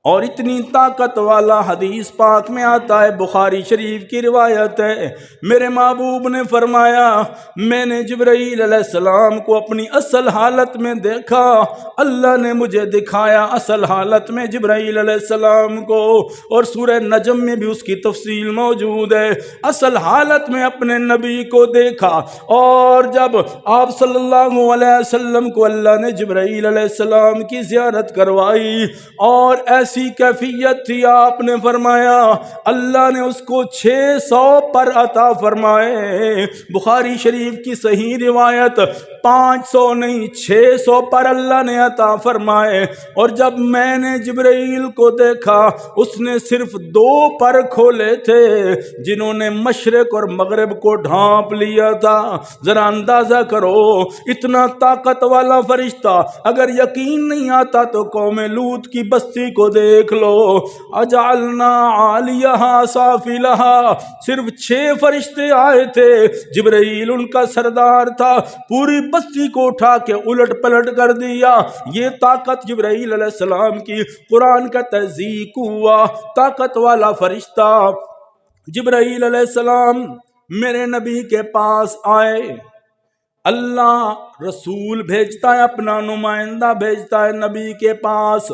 اور اتنی طاقت والا، حدیث پاک میں آتا ہے، بخاری شریف کی روایت ہے، میرے محبوب نے فرمایا میں نے جبرائیل علیہ السلام کو اپنی اصل حالت میں دیکھا، اللہ نے مجھے دکھایا اصل حالت میں جبرائیل علیہ السلام کو، اور سورہ نجم میں بھی اس کی تفصیل موجود ہے، اصل حالت میں اپنے نبی کو دیکھا۔ اور جب آپ صلی اللہ علیہ وسلم کو اللہ نے جبرائیل علیہ السلام کی زیارت کروائی، اور ایسی کیفیت تھی، آپ نے فرمایا اللہ نے اس کو 600 پر عطا فرمائے۔ بخاری شریف کی صحیح روایت 500 نہیں 600 پر اللہ نے عطا فرمائے۔ اور جب میں نے جبرائیل کو دیکھا، اس نے صرف 2 پر کھولے تھے جنہوں نے مشرق اور مغرب کو ڈھانپ لیا تھا۔ ذرا اندازہ کرو، اتنا طاقت والا فرشتہ، اگر یقین نہیں آتا تو قوم لوط کی بستی کو دیکھ لو، اجعلنا عالیہا سافلہا، صرف 6 فرشتے آئے تھے، جبرائیل ان کا سردار تھا، پوری بستی کو اٹھا کے الٹ پلٹ کر دیا۔ یہ طاقت جبرائیل علیہ السلام کی، قرآن کا تذیق ہوا، طاقت والا فرشتہ جبرائیل علیہ السلام میرے نبی کے پاس آئے۔ اللہ رسول بھیجتا ہے، اپنا نمائندہ بھیجتا ہے نبی کے پاس،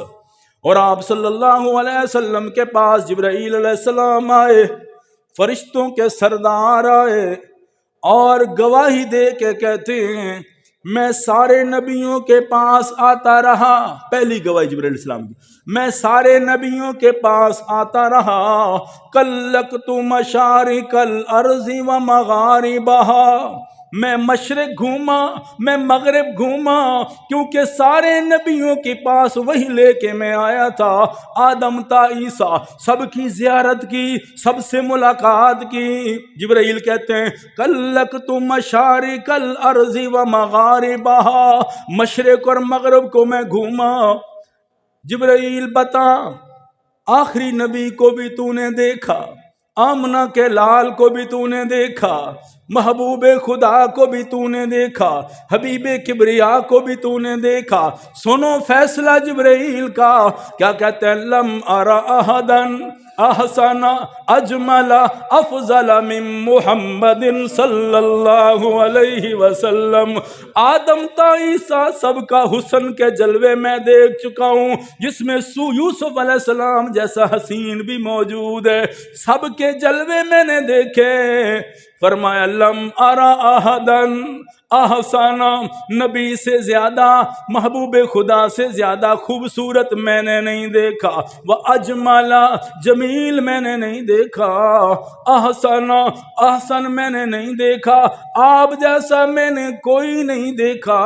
اور آپ صلی اللہ علیہ وسلم کے پاس جبرائیل علیہ السلام آئے، فرشتوں کے سردار آئے، اور گواہی دے کے کہتے ہیں میں سارے نبیوں کے پاس آتا رہا، پہلی گواہی جبرائیل علیہ السلام کی، میں سارے نبیوں کے پاس آتا رہا، کلکت مشارق الارض و مغاربہا، میں مشرق گھوما، میں مغرب گھوما، کیونکہ سارے نبیوں کے پاس وہی لے کے میں آیا تھا، آدم تا عیسیٰ، سب کی زیارت کی، سب سے ملاقات کی۔ جبرائیل کہتے ہیں کلکت مشارق الارض و مغاربہا، مشرق اور مغرب کو میں گھوما۔ جبرائیل بتا، آخری نبی کو بھی تو نے دیکھا، آمنہ کے لال کو بھی تو نے دیکھا، محبوب خدا کو بھی تو نے دیکھا، حبیب کبریا کو بھی تو نے دیکھا۔ سنو فیصلہ جبرائیل کا، کیا کہتے ہیں لم ارى احدا احسن اجمل افضل من محمد صلی اللہ علیہ وسلم، آدم تا عیسیٰ سب کا حسن کے جلوے میں دیکھ چکا ہوں، جس میں یوسف علیہ السلام جیسا حسین بھی موجود ہے، سب کے جلوے میں نے دیکھے، فرمایا لم ارا احدن احسن، نبی سے زیادہ، محبوب خدا سے زیادہ خوبصورت میں نے نہیں دیکھا، وہ اجمل، جمیل میں نے نہیں دیکھا، احسن، احسن میں نے نہیں دیکھا، آپ جیسا میں نے کوئی نہیں دیکھا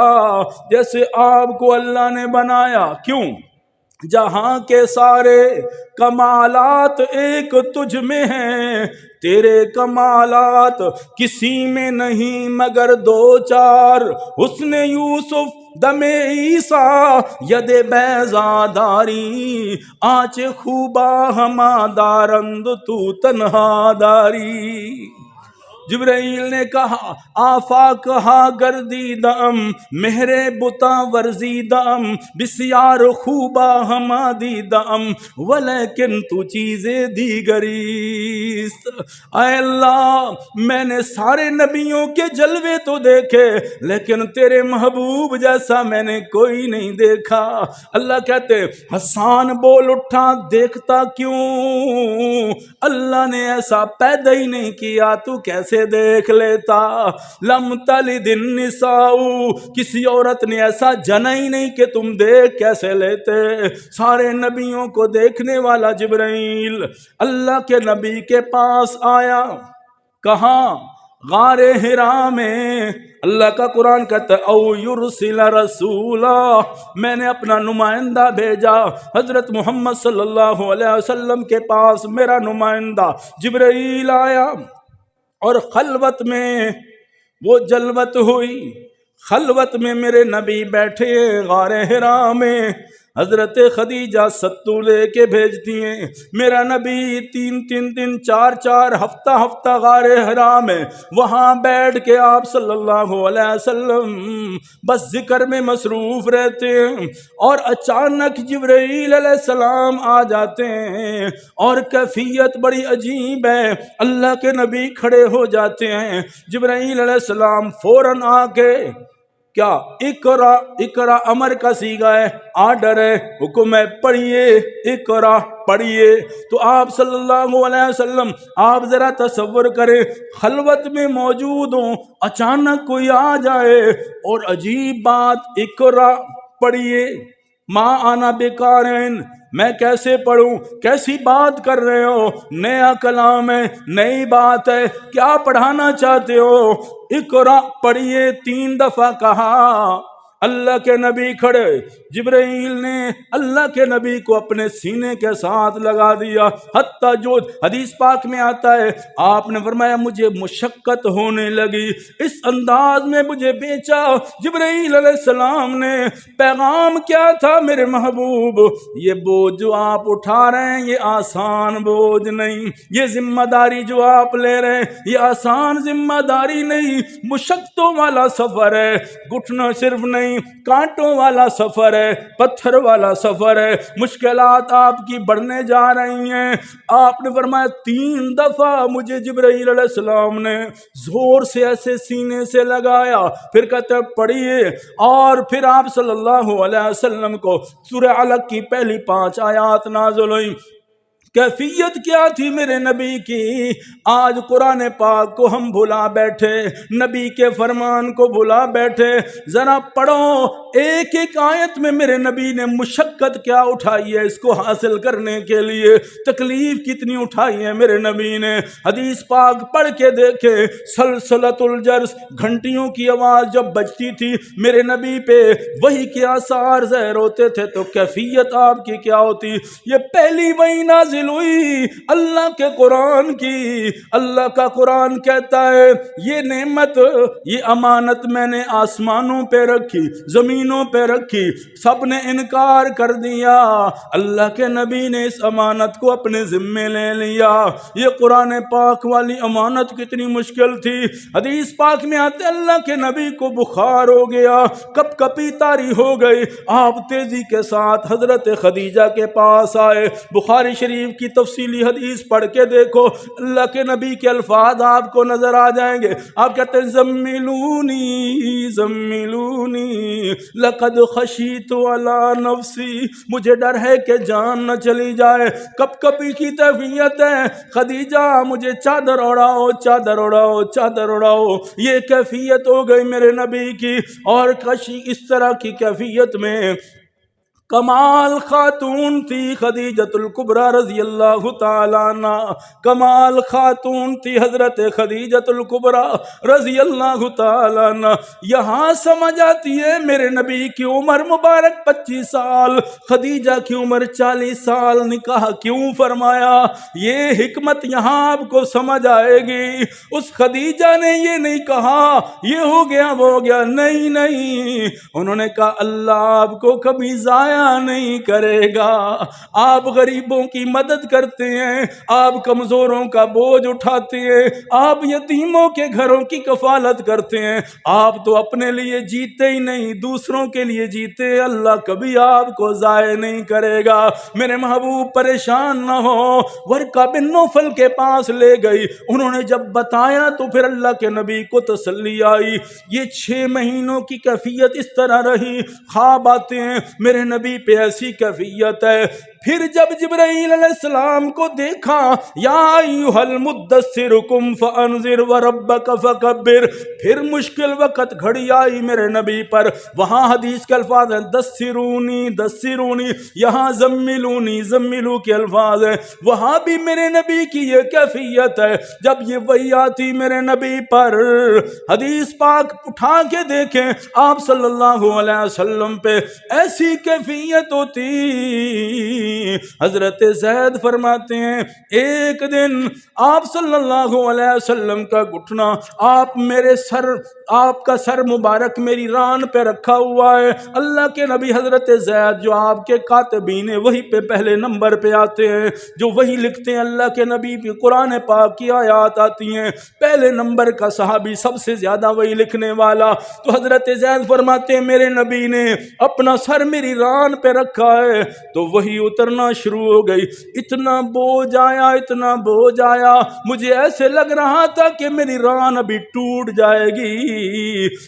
جیسے آپ کو اللہ نے بنایا۔ کیوں؟ جہاں کے سارے کمالات ایک تجھ میں ہیں، تیرے کمالات کسی میں نہیں مگر دو چار، حسن یوسف دم عیسیٰ ید بیضاداری، آنچ خوبا ہما دارند تو تنہا داری۔ جبرائیل نے کہا آفاق ہا گردیدم، مہر بتا ورزیدم، بسیار خوبا ہما دیدم، ولیکن تو چیزیں دیگریست۔ اے اللہ، میں نے سارے نبیوں کے جلوے تو دیکھے لیکن تیرے محبوب جیسا میں نے کوئی نہیں دیکھا۔ اللہ کہتے حسان بول اٹھا دیکھتا کیوں؟ اللہ نے ایسا پیدا ہی نہیں کیا، تو کیسے دیکھ لیتا؟ لم تلد النساء، کسی عورت نے ایسا جنا ہی نہیں کہ تم دیکھ کیسے لیتے؟ سارے نبیوں کو دیکھنے والا جبرائیل اللہ کے نبی کے پاس آیا، کہاں؟ غار حرا میں۔ اللہ کا قرآن کہتا ہے او یرسل رسولا، میں نے اپنا نمائندہ بھیجا حضرت محمد صلی اللہ علیہ وسلم کے پاس، میرا نمائندہ جبرائیل آیا، اور خلوت میں وہ جلوت ہوئی، خلوت میں میرے نبی بیٹھے غار حرا میں، حضرت خدیجہ ستو لے کے بھیجتی ہیں، میرا نبی تین دن چار ہفتہ غار حرا میں وہاں بیٹھ کے آپ صلی اللہ علیہ وسلم بس ذکر میں مصروف رہتے ہیں، اور اچانک جبرائیل علیہ السلام آ جاتے ہیں، اور کیفیت بڑی عجیب ہے، اللہ کے نبی کھڑے ہو جاتے ہیں، جبرائیل علیہ السلام فوراً آ کے کیا اقرا امر کا صیغہ ہے، آرڈر ہے، حکم ہے، پڑھیے، اقرا پڑھیے۔ تو آپ صلی اللہ علیہ وسلم، آپ ذرا تصور کریں خلوت میں موجود ہوں، اچانک کوئی آ جائے اور عجیب بات اقرا پڑھیے، ما انا بقارئ، میں کیسے پڑھوں؟ کیسی بات کر رہے ہو؟ نیا کلام ہے، نئی بات ہے، کیا پڑھانا چاہتے ہو؟ اقرا پڑھیے 3 دفعہ کہا۔ اللہ کے نبی کھڑے، جبرائیل نے اللہ کے نبی کو اپنے سینے کے ساتھ لگا دیا، حتیٰ جو حدیث پاک میں آتا ہے آپ نے فرمایا مجھے مشقت ہونے لگی، اس انداز میں مجھے بیچا جبرائیل علیہ السلام نے۔ پیغام کیا تھا میرے محبوب؟ یہ بوجھ جو آپ اٹھا رہے ہیں یہ آسان بوجھ نہیں، یہ ذمہ داری جو آپ لے رہے ہیں یہ آسان ذمہ داری نہیں، مشقتوں والا سفر ہے، گھٹنا صرف نہیں، کانٹوں والا سفر ہے، پتھر والا سفر ہے، مشکلات آپ کی بڑھنے جا رہی ہیں۔ آپ نے فرمایا 3 دفعہ مجھے جبرائیل علیہ السلام نے زور سے ایسے سینے سے لگایا، پھر کہتے پڑھیے، اور پھر آپ صلی اللہ علیہ وسلم کو سورہ علق کی پہلی 5 آیات نازل ہوئی۔ کیفیت کیا تھی میرے نبی کی؟ آج قرآن پاک کو ہم بھلا بیٹھے، نبی کے فرمان کو بھلا بیٹھے، ذرا پڑھو ایک ایک آیت میں میرے نبی نے مشقت کیا اٹھائی ہے اس کو حاصل کرنے کے لیے، تکلیف کتنی اٹھائی ہے میرے نبی نے۔ حدیث پاک پڑھ کے دیکھے، سلسلۃ الجرس، گھنٹیوں کی آواز جب بجتی تھی میرے نبی پہ وحی کے آثار ظاہر ہوتے تھے، تو کیفیت آپ کی کیا ہوتی؟ یہ پہلی وحی نازل ہوئی اللہ کے قرآن کی۔ اللہ کا قرآن کہتا ہے یہ نعمت، یہ امانت میں نے آسمانوں پہ رکھی، زمینوں پہ رکھی، سب نے انکار کر دیا، اللہ کے نبی نے اس امانت کو اپنے ذمے لے لیا۔ یہ قرآن پاک والی امانت کتنی مشکل تھی۔ حدیث پاک میں آتے اللہ کے نبی کو بخار ہو گیا، کپ کپی طاری ہو گئی، آپ تیزی کے ساتھ حضرت خدیجہ کے پاس آئے۔ بخاری شریف کی تفصیلی حدیث پڑھ کے دیکھو، اللہ کے نبی کے الفاظ آپ کو نظر آ جائیں گے. آپ کہتے ہیں زملونی زملونی لقد خشیت علی نفسی، مجھے ڈر ہے کہ جان نہ چلی جائے. کب کبھی کی کیفیت ہے، خدیجہ مجھے چادر اڑاؤ چادر اڑاؤ چادر اڑاؤ، یہ کیفیت ہو گئی میرے نبی کی. اور کشی اس طرح کی کیفیت میں کمال خاتون تھی خدیجۃ الکبریٰ رضی اللہ تعالیٰ عنہ، کمال خاتون تھی حضرت خدیجۃ الکبریٰ رضی اللہ تعالیٰ عنہ. یہاں سمجھ آتی ہے میرے نبی کی عمر مبارک 25 سال، خدیجہ کی عمر 40 سال، نکاح کیوں فرمایا؟ یہ حکمت یہاں آپ کو سمجھ آئے گی. اس خدیجہ نے یہ نہیں کہا یہ ہو گیا وہ ہو گیا، نہیں نہیں، انہوں نے کہا اللہ آپ کو کبھی ضائع نہیں کرے گا. آپ غریبوں کی مدد کرتے ہیں، آپ کمزوروں کا بوجھ اٹھاتے ہیں، آپ یتیموں کے گھروں کی کفالت کرتے ہیں. آپ تو اپنے لیے جیتے ہی نہیں، دوسروں کے لیے جیتے. اللہ کبھی آپ کو ضائع نہیں کرے گا. میرے محبوب پریشان نہ ہو. ورقہ بن نوفل کے پاس لے گئی، انہوں نے جب بتایا تو پھر اللہ کے نبی کو تسلی آئی. یہ 6 مہینوں کی کیفیت اس طرح رہی. خواب آتے ہیں میرے نبی پہ ایسی کیفیت ہے. پھر جب جبرائیل علیہ السلام کو دیکھا، یا ایھا المدثر قم فانذر وربک فکبر، پھر مشکل وقت گھڑی آئی میرے نبی پر. وہاں حدیث کے الفاظ ہیں دثرونی دثرونی، یہاں زملونی زملو کے الفاظ ہیں. وہاں بھی میرے نبی کی یہ کیفیت ہے. جب یہ وحی آتی میرے نبی پر، حدیث پاک اٹھا کے دیکھیں آپ صلی اللہ علیہ وسلم پہ ایسی کیفیت ہوتی. حضرت زید فرماتے ہیں ایک دن آپ صلی اللہ علیہ وسلم کا گھٹنا، آپ کا سر مبارک میری ران پہ رکھا ہوا ہے. اللہ کے نبی حضرت زید جو آپ کے کاتبین وہی پہ پہلے نمبر پہ آتے ہیں، جو وہی لکھتے ہیں، اللہ کے نبی پہ قرآن پاک کی آیات آتی ہیں، پہلے نمبر کا صحابی سب سے زیادہ وہی لکھنے والا. تو حضرت زید فرماتے ہیں میرے نبی نے اپنا سر میری ران پہ رکھا ہے تو وہی اترنا شروع ہو گئی. اتنا بوجھ آیا اتنا بوجھ آیا، مجھے ایسے لگ رہا تھا کہ میری ران ابھی ٹوٹ جائے گی،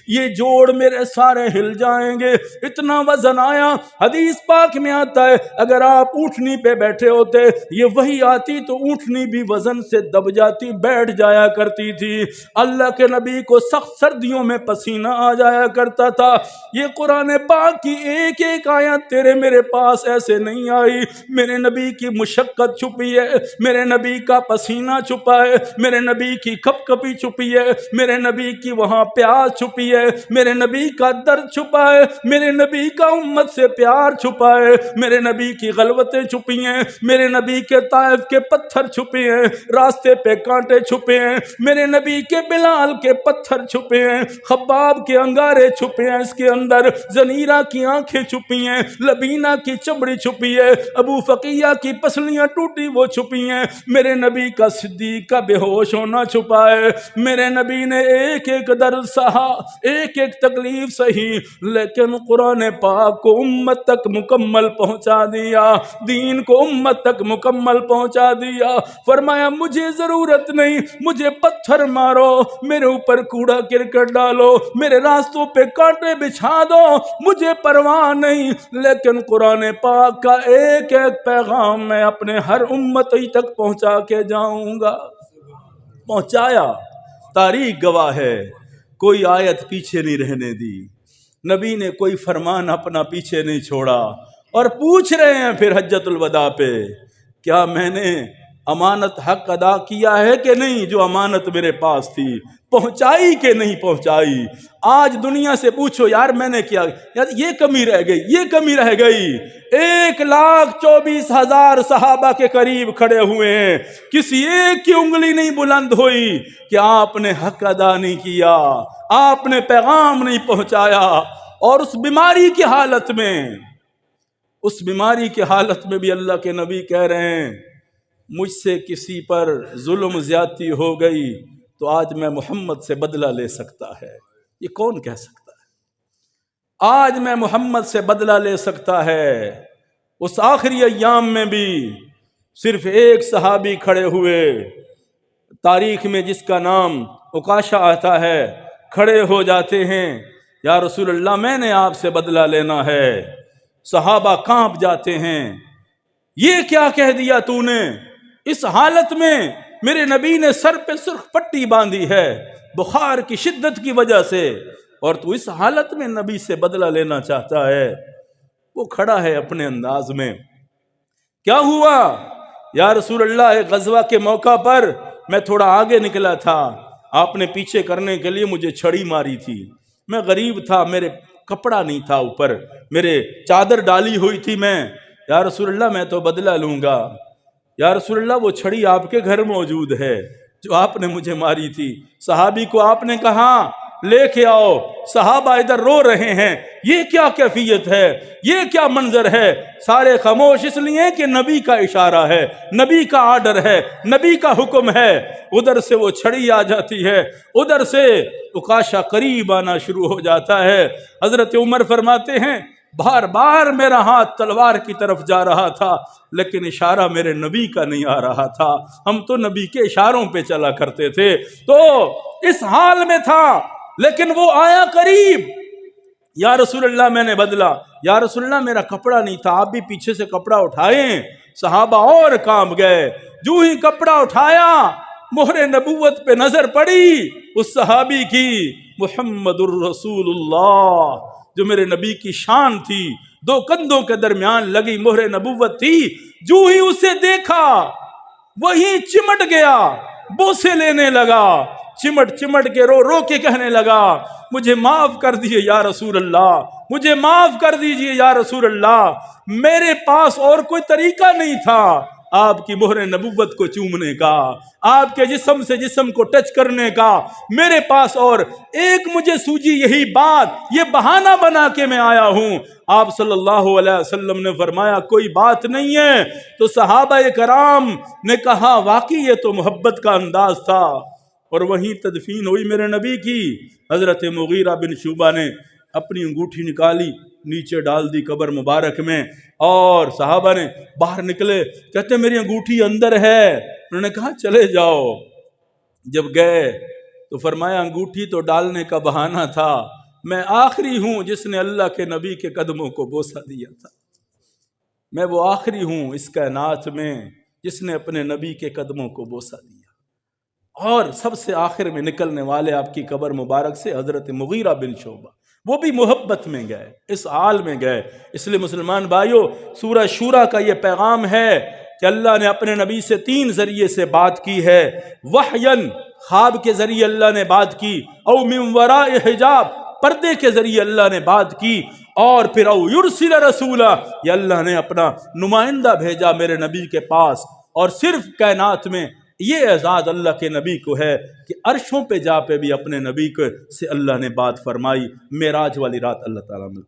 یہ جوڑ میرے سارے ہل جائیں گے. اتنا وزن آیا. حدیث پاک میں آتا ہے اگر آپ اونٹنی پہ بیٹھے ہوتے، یہ وہی آتی تو اونٹنی بھی وزن سے دب جاتی، بیٹھ جایا کرتی تھی. اللہ کے نبی کو سخت سردیوں میں پسینہ آ جایا کرتا تھا. یہ قرآن پاک کی ایک ایک آیت تیرے میرے پاس ایسے نہیں آئی. میرے نبی کی مشقت چھپی ہے، میرے نبی کا پسینہ چھپا ہے، میرے نبی کی کپ کپی چھپی ہے، میرے نبی کی وہاں پیاس چھپی ہے، میرے نبی کا درد چھپا ہے، میرے نبی کا امت سے پیار چھپا ہے، میرے نبی کی غلوتیں چھپی ہیں، میرے نبی کے طائف کے پتھر چھپے ہیں، راستے پہ کانٹے چھپے ہیں، میرے نبی کے بلال کے پتھر چھپے ہیں، خباب کے انگارے چھپے ہیں، اس کے اندر زنیرہ کی آنکھیں چھپی ہیں، لبینہ کی چمڑی چھپی ہے، ابو فقیہ کی پسلیاں ٹوٹی وہ چھپی ہیں. میرے نبی کا صدیق کا بے ہوش ہونا چھپا ہے. میرے نبی نے ایک ایک درد سہا، ایک ایک تکلیف سہی، لیکن قرآن پاک کو امت تک مکمل پہنچا دیا، دین کو امت تک مکمل پہنچا دیا. فرمایا مجھے ضرورت نہیں، مجھے پتھر مارو، میرے اوپر کوڑا کرکٹ ڈالو، میرے راستوں پہ کانٹے بچھا دو، مجھے پرواہ نہیں، لیکن قرآن پاک کا ایک ایک پیغام میں اپنے ہر امتی تک پہنچا کے جاؤں گا. پہنچایا. تاریخ گواہ ہے، کوئی آیت پیچھے نہیں رہنے دی، نبی نے کوئی فرمان اپنا پیچھے نہیں چھوڑا. اور پوچھ رہے ہیں پھر حجت الوداع پہ کیا میں نے امانت حق ادا کیا ہے کہ نہیں؟ جو امانت میرے پاس تھی پہنچائی کہ نہیں پہنچائی؟ آج دنیا سے پوچھو یار میں نے کیا، یار یہ کمی رہ گئی، یہ کمی رہ گئی. 1,24,000 صحابہ کے قریب کھڑے ہوئے ہیں، کسی ایک کی انگلی نہیں بلند ہوئی کہ آپ نے حق ادا نہیں کیا، آپ نے پیغام نہیں پہنچایا. اور اس بیماری کی حالت میں، اس بیماری کی حالت میں بھی اللہ کے نبی کہہ رہے ہیں مجھ سے کسی پر ظلم زیادتی ہو گئی تو آج میں محمد سے بدلہ لے سکتا ہے. یہ کون کہہ سکتا ہے؟ آج میں محمد سے بدلہ لے سکتا ہے. اس آخری ایام میں بھی صرف ایک صحابی کھڑے ہوئے، تاریخ میں جس کا نام عکاشہ آتا ہے، کھڑے ہو جاتے ہیں، یا رسول اللہ میں نے آپ سے بدلہ لینا ہے۔ صحابہ کانپ جاتے ہیں، یہ کیا کہہ دیا تو نے؟ اس حالت میں میرے نبی نے سر پہ سرخ پٹی باندھی ہے بخار کی شدت کی وجہ سے، اور تو اس حالت میں نبی سے بدلہ لینا چاہتا ہے۔ وہ کھڑا ہے اپنے انداز میں، کیا ہوا یا رسول اللہ؟ ایک غزوہ کے موقع پر میں تھوڑا آگے نکلا تھا، آپ نے پیچھے کرنے کے لیے مجھے چھڑی ماری تھی، میں غریب تھا، میرے کپڑا نہیں تھا اوپر، میرے چادر ڈالی ہوئی تھی میں، یا رسول اللہ میں تو بدلہ لوں گا۔ یا رسول اللہ وہ چھڑی آپ کے گھر موجود ہے جو آپ نے مجھے ماری تھی۔ صحابی کو آپ نے کہا لے کے آؤ، صحابہ ادھر رو رہے ہیں، یہ کیا کیفیت ہے، یہ کیا منظر ہے؟ سارے خاموش اس لیے کہ نبی کا اشارہ ہے، نبی کا آرڈر ہے، نبی کا حکم ہے۔ ادھر سے وہ چھڑی آ جاتی ہے، ادھر سے عکاشہ قریب آنا شروع ہو جاتا ہے۔ حضرت عمر فرماتے ہیں بار بار میرا ہاتھ تلوار کی طرف جا رہا تھا، لیکن اشارہ میرے نبی کا نہیں آ رہا تھا، ہم تو نبی کے اشاروں پہ چلا کرتے تھے۔ تو اس حال میں تھا، لیکن وہ آیا قریب، یا رسول اللہ میں نے بدلا، یا رسول اللہ میرا کپڑا نہیں تھا، آپ بھی پیچھے سے کپڑا اٹھائیں۔ صحابہ اور کام گئے، جو ہی کپڑا اٹھایا مہر نبوت پہ نظر پڑی اس صحابی کی، محمد الرسول اللہ، جو میرے نبی کی شان تھی، دو کندھوں کے درمیان لگی مہر نبوت تھی، جو ہی اسے دیکھا وہی چمٹ گیا، بوسے لینے لگا، چمٹ چمٹ کے رو رو کے کہنے لگا مجھے معاف کر دیجئے یا رسول اللہ، مجھے معاف کر دیجئے یا رسول اللہ، میرے پاس اور کوئی طریقہ نہیں تھا آپ کی مہر نبوت کو چومنے کا، آپ کے جسم سے جسم کو ٹچ کرنے کا، میرے پاس اور ایک مجھے سوجی یہی بات، یہ بہانہ بنا کے میں آیا ہوں۔ آپ صلی اللہ علیہ وسلم نے فرمایا کوئی بات نہیں ہے۔ تو صحابہ کرام نے کہا واقعی یہ تو محبت کا انداز تھا، اور وہیں تدفین ہوئی میرے نبی کی۔ حضرت مغیرہ بن شعبہ نے اپنی انگوٹھی نکالی، نیچے ڈال دی قبر مبارک میں، اور صحابہ نے باہر نکلے، کہتے میری انگوٹھی اندر ہے، انہوں نے کہا چلے جاؤ۔ جب گئے تو فرمایا انگوٹھی تو ڈالنے کا بہانہ تھا، میں آخری ہوں جس نے اللہ کے نبی کے قدموں کو بوسہ دیا تھا، میں وہ آخری ہوں اس کائنات میں جس نے اپنے نبی کے قدموں کو بوسہ دیا۔ اور سب سے آخر میں نکلنے والے آپ کی قبر مبارک سے حضرت مغیرہ بن شعبہ، وہ بھی محبت میں گئے، اس حال میں گئے۔ اس لیے مسلمان بھائیو، سورہ شورا کا یہ پیغام ہے کہ اللہ نے اپنے نبی سے 3 ذریعے سے بات کی ہے۔ وحیاً، خواب کے ذریعے اللہ نے بات کی، او من وراء حجاب، پردے کے ذریعے اللہ نے بات کی، اور پھر او یرسل رسولا، یہ اللہ نے اپنا نمائندہ بھیجا میرے نبی کے پاس۔ اور صرف کائنات میں یہ اعزاز اللہ کے نبی کو ہے کہ عرشوں پہ جا پہ بھی اپنے نبی سے اللہ نے بات فرمائی۔ معراج والی رات اللہ تعالیٰ نے